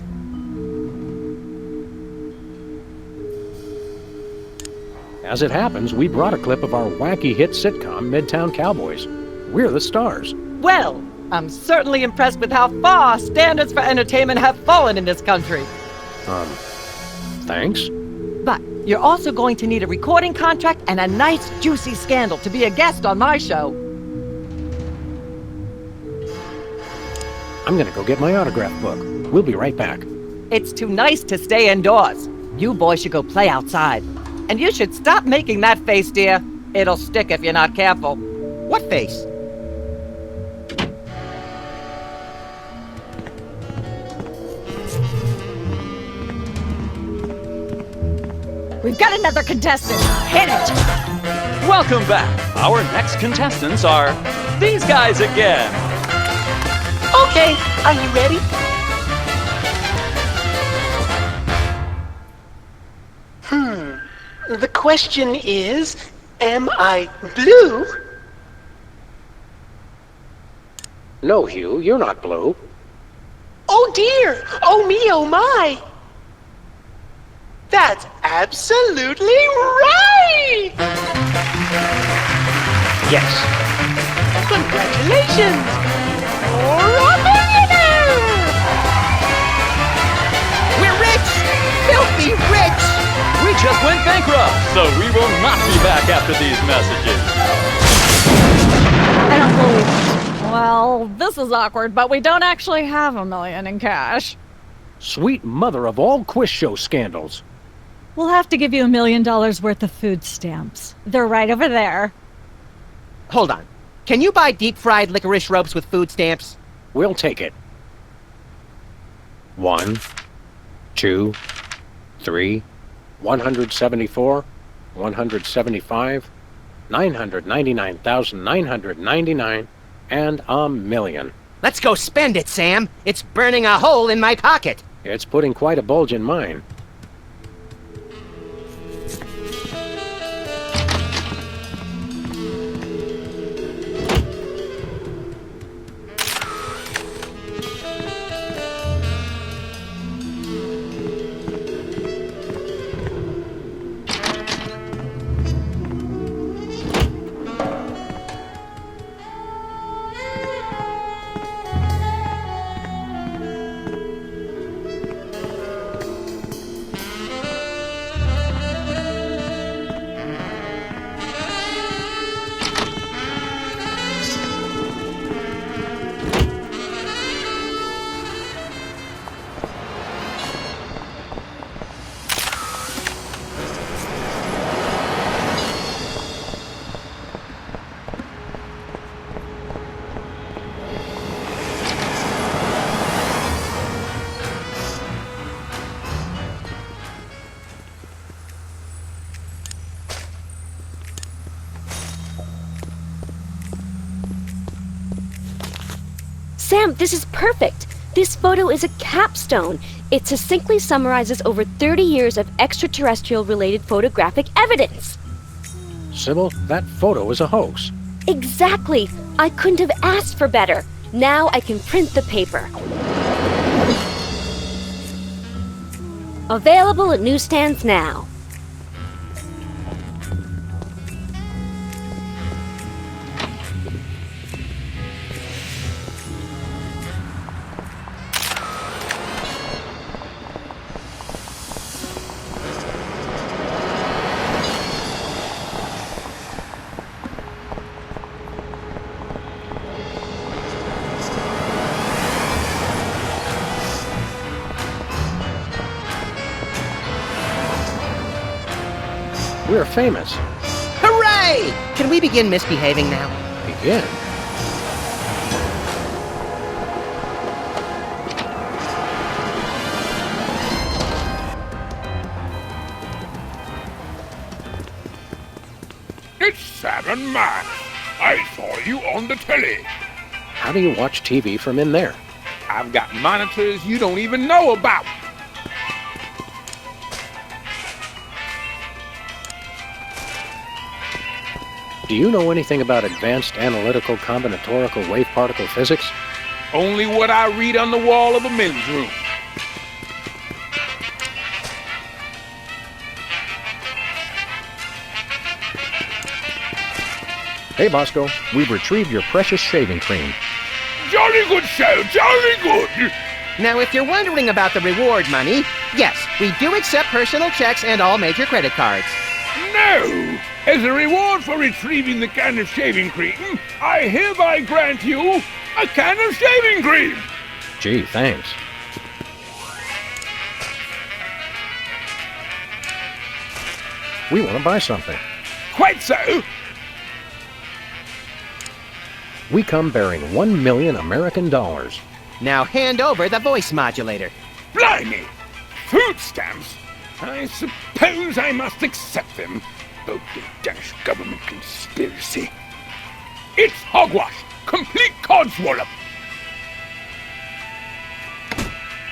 As it happens, we brought a clip of our wacky hit sitcom, Midtown Cowboys. We're the stars.
Well, I'm certainly impressed with how far standards for entertainment have fallen in this country.
Thanks.
But you're also going to need a recording contract and a nice, juicy scandal to be a guest on my show.
I'm gonna go get my autograph book. We'll be right back.
It's too nice to stay indoors. You boys should go play outside. And you should stop making that face, dear. It'll stick if you're not careful.
What face?
We've got another contestant. Hit it!
Welcome back. Our next contestants are these guys again.
Okay, are you ready? The question is, am I blue?
No, Hugh, you're not blue.
Oh dear! Oh me, oh my! That's absolutely right!
Yes.
Congratulations! You're a millionaire!
We're rich! Filthy rich!
We just went bankrupt, so we will not be back after these messages.
I don't believe it. Well, this is awkward, but we don't actually have $1 million in cash.
Sweet mother of all quiz show scandals.
We'll have to give you $1 million worth of food stamps. They're right over there.
Hold on. Can you buy deep-fried licorice ropes with food stamps?
We'll take it. 1, 2, 3, 174, 175, 999,999, and $1 million.
Let's go spend it, Sam. It's burning a hole in my pocket.
It's putting quite a bulge in mine.
Sam, this is perfect. This photo is a capstone. It succinctly summarizes over 30 years of extraterrestrial-related photographic evidence.
Sybil, that photo is a hoax.
Exactly. I couldn't have asked for better. Now I can print the paper. Available at newsstands now.
We're famous.
Hooray! Can we begin misbehaving now?
Begin?
It's Sam and Max. I saw you on the telly.
How do you watch TV from in there?
I've got monitors you don't even know about.
Do you know anything about advanced analytical combinatorial wave particle physics?
Only what I read on the wall of the men's room.
Hey, Bosco, we've retrieved your precious shaving cream.
Jolly good show, jolly good!
Now, if you're wondering about the reward money, yes, we do accept personal checks and all major credit cards.
No! As a reward for retrieving the can of shaving cream, I hereby grant you a can of shaving cream!
Gee, thanks. We want to buy something.
Quite so!
We come bearing 1 million American dollars.
Now hand over the voice modulator.
Blimey! Food stamps! I suppose I must accept them. Oh, the Danish government conspiracy. It's hogwash! Complete codswallop!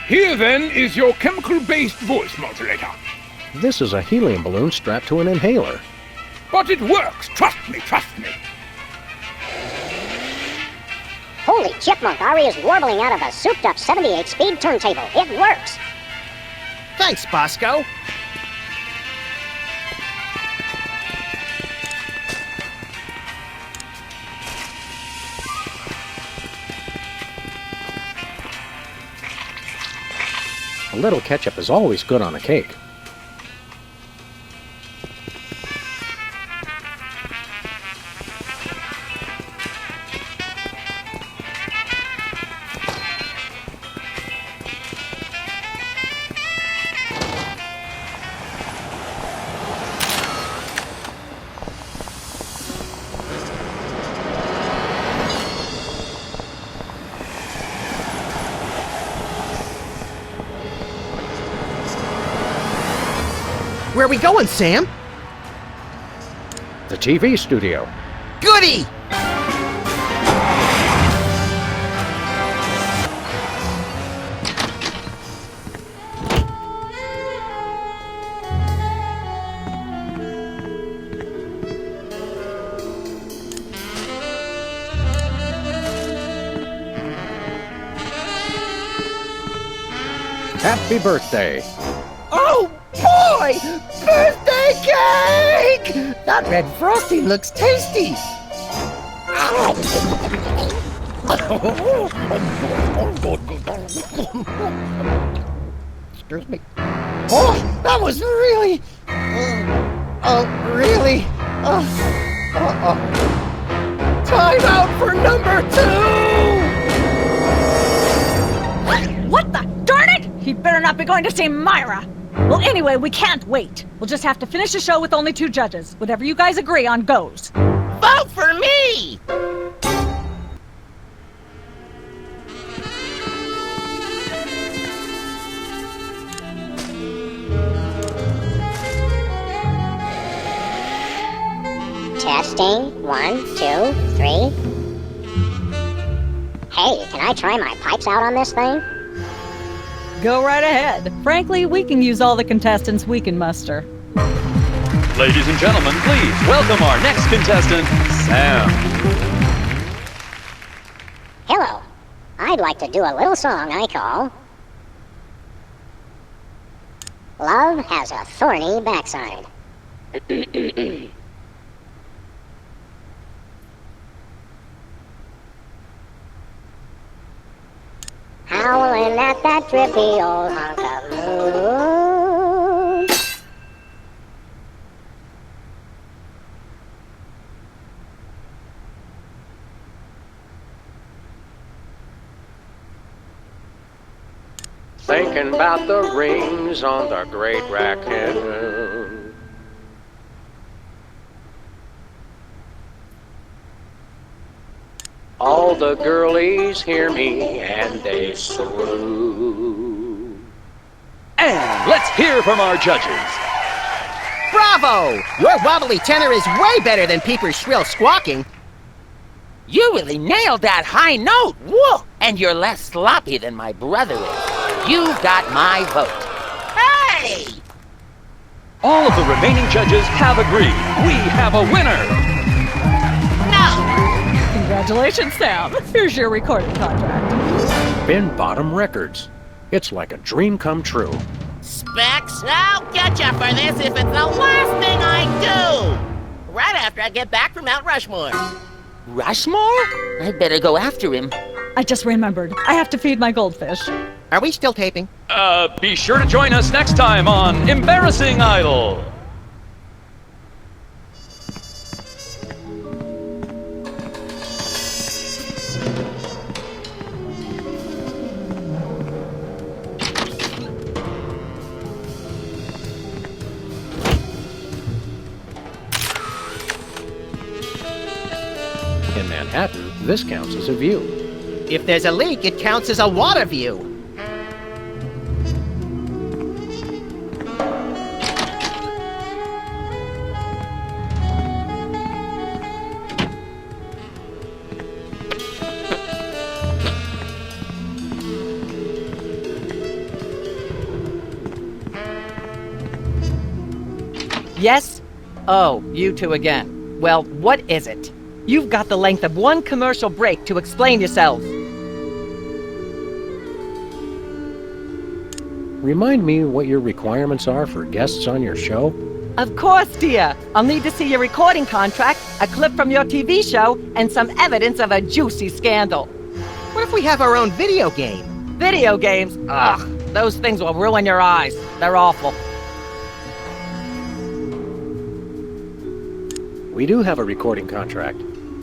Here, then, is your chemical-based voice modulator.
This is a helium balloon strapped to an inhaler.
But it works! Trust me, trust me!
Holy chipmunk, Ari is warbling out of a souped-up 78-speed turntable. It works!
Thanks, Bosco.
A little ketchup is always good on a cake.
Where are we going, Sam?
The TV studio.
Goody!
Happy birthday.
Oh, boy! Birthday cake! That red frosting looks tasty. Excuse me. Oh, that was really... really... Time out for number 2!
What the? Darn it! He'd better not be going to see Myra. Well, anyway, we can't wait. We'll just have to finish the show with only 2 judges. Whatever you guys agree on goes.
Vote for me!
Testing. 1, 2, 3. Hey, can I try my pipes out on this thing?
Go right ahead. Frankly, we can use all the contestants we can muster.
Ladies and gentlemen, please welcome our next contestant, Sam.
Hello. I'd like to do a little song I call Love Has a Thorny Backside. Howling at that drippy old hunk of moon.
Thinking about the rings on the Great Raccoon. All the girlies hear me and they swoon.
And let's hear from our judges.
Bravo! Your wobbly tenor is way better than Peeper's shrill squawking.
You really nailed that high note. Whoa! And you're less sloppy than my brother is. You've got my vote. Hey!
All of the remaining judges have agreed. We have a winner.
Congratulations, Sam. Here's your recording contract.
Bin Bottom Records. It's like a dream come true.
Specs, I'll get you for this if it's the last thing I do! Right after I get back from Mount Rushmore.
Rushmore? I'd better go after him.
I just remembered. I have to feed my goldfish.
Are we still taping?
Be sure to join us next time on Embarrassing Idol.
In Manhattan, this counts as a view.
If there's a leak, it counts as a water view.
Yes? Oh, you two again. Well, what is it? You've got the length of one commercial break to explain yourself.
Remind me what your requirements are for guests on your show?
Of course, dear. I'll need to see your recording contract, a clip from your TV show, and some evidence of a juicy scandal.
What if we have our own video game?
Video games? Ugh, those things will ruin your eyes. They're awful.
We do have a recording contract.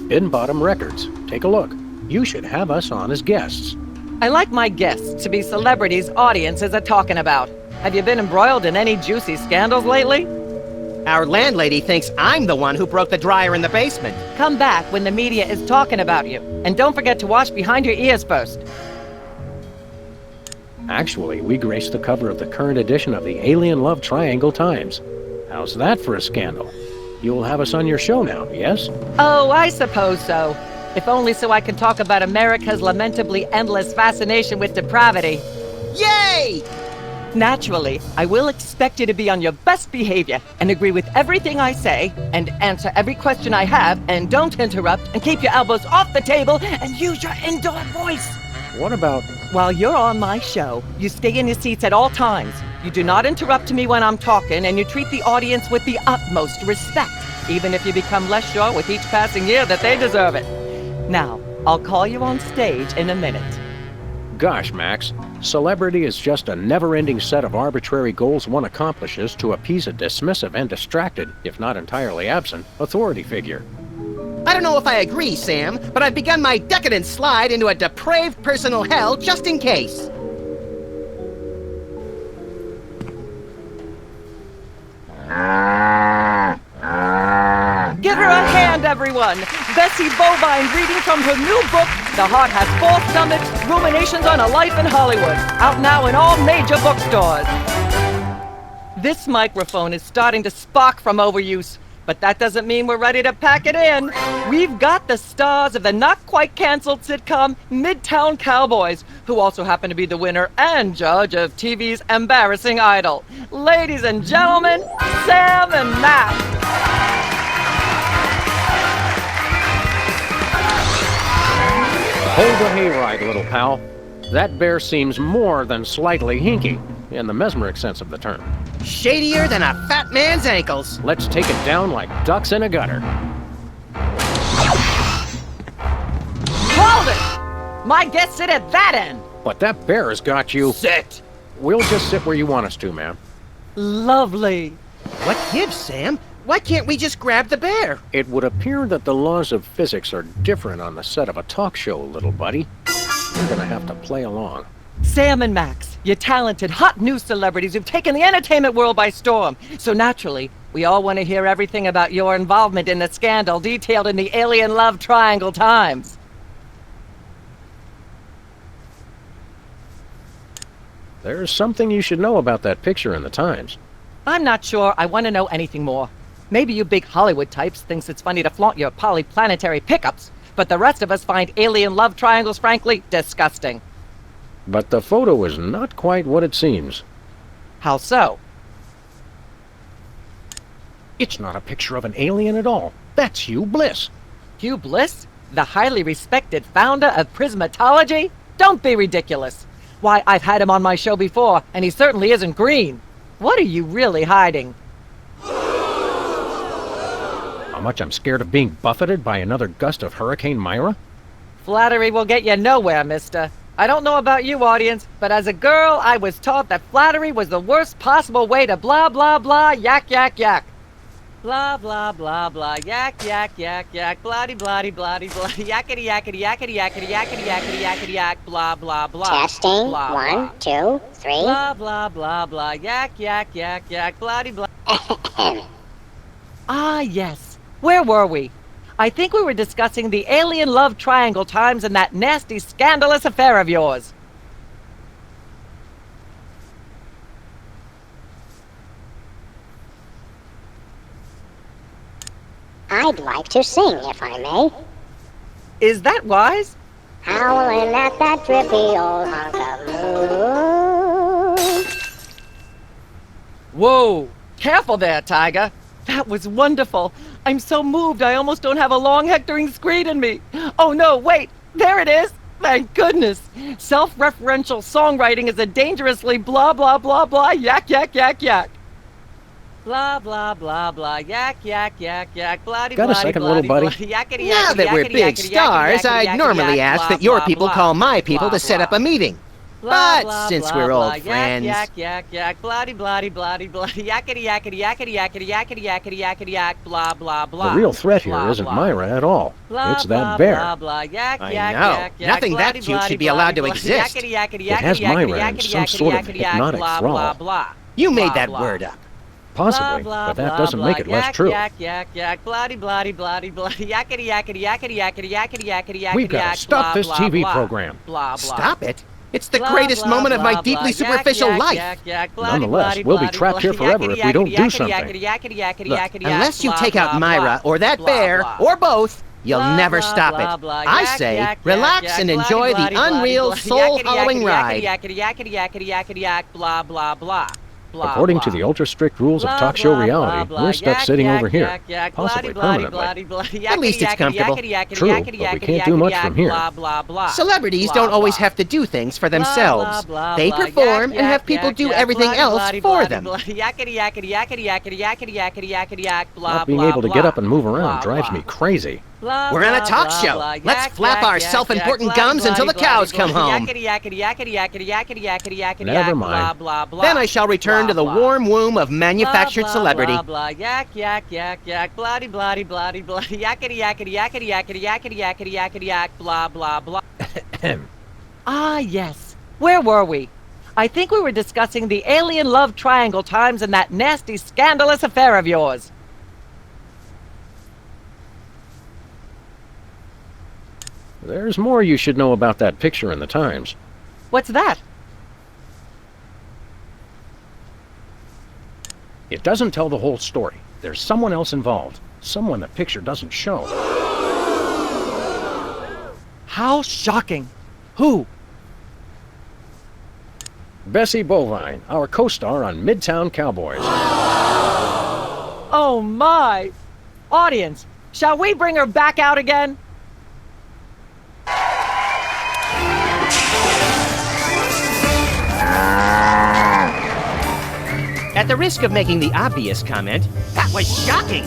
Bin Bottom Records. Take a look. You should have us on as guests.
I like my guests to be celebrities audiences are talking about. Have you been embroiled in any juicy scandals lately?
Our landlady thinks I'm the one who broke the dryer in the basement.
Come back when the media is talking about you. And don't forget to wash behind your ears first.
Actually, we graced the cover of the current edition of the Alien Love Triangle Times. How's that for a scandal? You'll have us on your show now, yes?
Oh, I suppose so. If only so I can talk about America's lamentably endless fascination with depravity.
Yay!
Naturally, I will expect you to be on your best behavior and agree with everything I say and answer every question I have and don't interrupt and keep your elbows off the table and use your indoor voice.
What about...
While you're on my show, you stay in your seats at all times. You do not interrupt me when I'm talking, and you treat the audience with the utmost respect, even if you become less sure with each passing year that they deserve it. Now, I'll call you on stage in a minute.
Gosh, Max. Celebrity is just a never-ending set of arbitrary goals one accomplishes to appease a dismissive and distracted, if not entirely absent, authority figure.
I don't know if I agree, Sam, but I've begun my decadent slide into a depraved personal hell just in case.
Give her a hand, everyone! Bessie Bovine reading from her new book, The Heart Has Four Stomachs, Ruminations on a Life in Hollywood, out now in all major bookstores. This microphone is starting to spark from overuse, but that doesn't mean we're ready to pack it in. We've got the stars of the not-quite-canceled sitcom Midtown Cowboys, who also happen to be the winner and judge of TV's Embarrassing Idol. Ladies and gentlemen, Sam and Matt.
Hold the hayride, little pal. That bear seems more than slightly hinky, in the mesmeric sense of the term.
Shadier than a fat man's ankles.
Let's take it down like ducks in a gutter.
Hold it! My guests sit at that end.
But that bear has got you...
Sit!
We'll just sit where you want us to, ma'am.
Lovely.
What gives, Sam? Why can't we just grab the bear?
It would appear that the laws of physics are different on the set of a talk show, little buddy. You're gonna have to play along.
Sam and Max, you're talented, hot news celebrities who've taken the entertainment world by storm. So naturally, we all want to hear everything about your involvement in the scandal detailed in the Alien Love Triangle Times.
There's something you should know about that picture in the Times.
I'm not sure I want to know anything more. Maybe you big Hollywood types thinks it's funny to flaunt your polyplanetary pickups, but the rest of us find alien love triangles, frankly, disgusting.
But the photo is not quite what it seems.
How so?
It's not a picture of an alien at all. That's Hugh Bliss.
Hugh Bliss? The highly respected founder of Prismatology? Don't be ridiculous. Why, I've had him on my show before, and he certainly isn't green. What are you really hiding?
How much I'm scared of being buffeted by another gust of Hurricane Myra?
Flattery will get you nowhere, mister. I don't know about you, audience, but as a girl, I was taught that flattery was the worst possible way to blah, blah, blah, yak, yak, yak. Blah, blah, blah, blah, yak, yak, yak, yak, blah-de, blah-de, blah-de, blah, yakety, yakety, yakety, yakety, yakety, yakety, yakety, yak, blah, blah, blah.
Testing.
Blah,
1, 2, 3.
blah, blah, blah, blah, yak, yak, yak, yak, blah-de, blah. Ah, yes. Where were we? I think we were discussing the alien love triangle times and that nasty, scandalous affair of yours.
I'd like to sing, if I may.
Is that wise?
Howling at that drippy old hunk of moon.
Whoa! Careful there, Tiger. That was wonderful. I'm so moved I almost don't have a long hectoring screed in me. Oh no, wait! There it is! Thank goodness! Self-referential songwriting is a dangerously blah blah blah blah yak yak yak yak. Blah blah blah blah yak yak yak yak blah.
Got a second, little buddy?
Now that we're big stars, I'd normally ask that your people call my people to set up a meeting. But since we're old friends...
Yak yak yak bloody bloody bloody bloody yakety yakety yakety yakety yakety yakety yakety yak blah blah blah.
The real threat here isn't Myra at all. It's that bear.
I know. Nothing that cute should be allowed to exist.
It has Myra in some sort of hypnotic thrall.
You made that word up.
Possibly, but that doesn't make it less true.
Yak yak yak bloody bloody bloody bloody yakety yakety yakety yakety yakety yakety yakety.
We've got to stop this TV program.
Stop it? It's the greatest moment of my deeply superficial life.
Nonetheless, we'll be trapped here forever if we don't do something.
Look, unless you take out Myra, or that bear, or both, you'll never stop it. I say, relax and enjoy the unreal, soul-hollowing ride.
According to the ultra-strict rules of talk show reality, we're stuck sitting over here, possibly permanently.
At least it's comfortable.
True, but we can't do much from here.
Celebrities don't always have to do things for themselves. They perform and have people do everything else for them.
Not being able to get up and move around drives me crazy.
We're on a talk show. Let's flap our self-important gums until the cows come home.
Never mind.
Then I shall return to the warm womb of manufactured celebrity.
Ah, yes. Where were we? I think we were discussing the alien love triangle times and that nasty, scandalous affair of yours.
There's more you should know about that picture in the Times.
What's that?
It doesn't tell the whole story. There's someone else involved. Someone the picture doesn't show.
How shocking. Who?
Bessie Bovine, our co-star on Midtown Cowboys.
Oh my! Audience, shall we bring her back out again?
At the risk of making the obvious comment, that was shocking!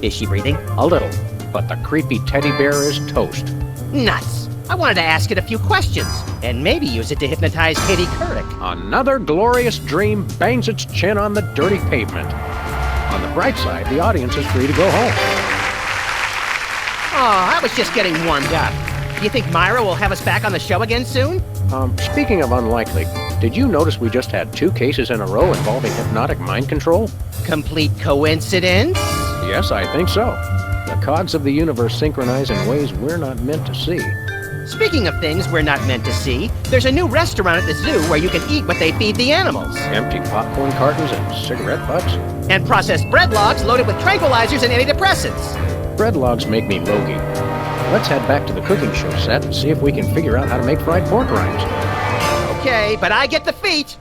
Is she breathing?
A little, but the creepy teddy bear is toast.
Nuts! I wanted to ask it a few questions, and maybe use it to hypnotize Katie Couric.
Another glorious dream bangs its chin on the dirty pavement. On the bright side, the audience is free to go home.
Oh, I was just getting warmed up. Do you think Myra will have us back on the show again soon?
Speaking of unlikely, did you notice we just had 2 cases in a row involving hypnotic mind control?
Complete coincidence?
Yes, I think so. The cogs of the universe synchronize in ways we're not meant to see.
Speaking of things we're not meant to see, there's a new restaurant at the zoo where you can eat what they feed the animals.
Empty popcorn cartons and cigarette butts?
And processed bread logs loaded with tranquilizers and antidepressants.
Bread logs make me logy. Let's head back to the cooking show set and see if we can figure out how to make fried pork rinds.
Okay, but I get the feet.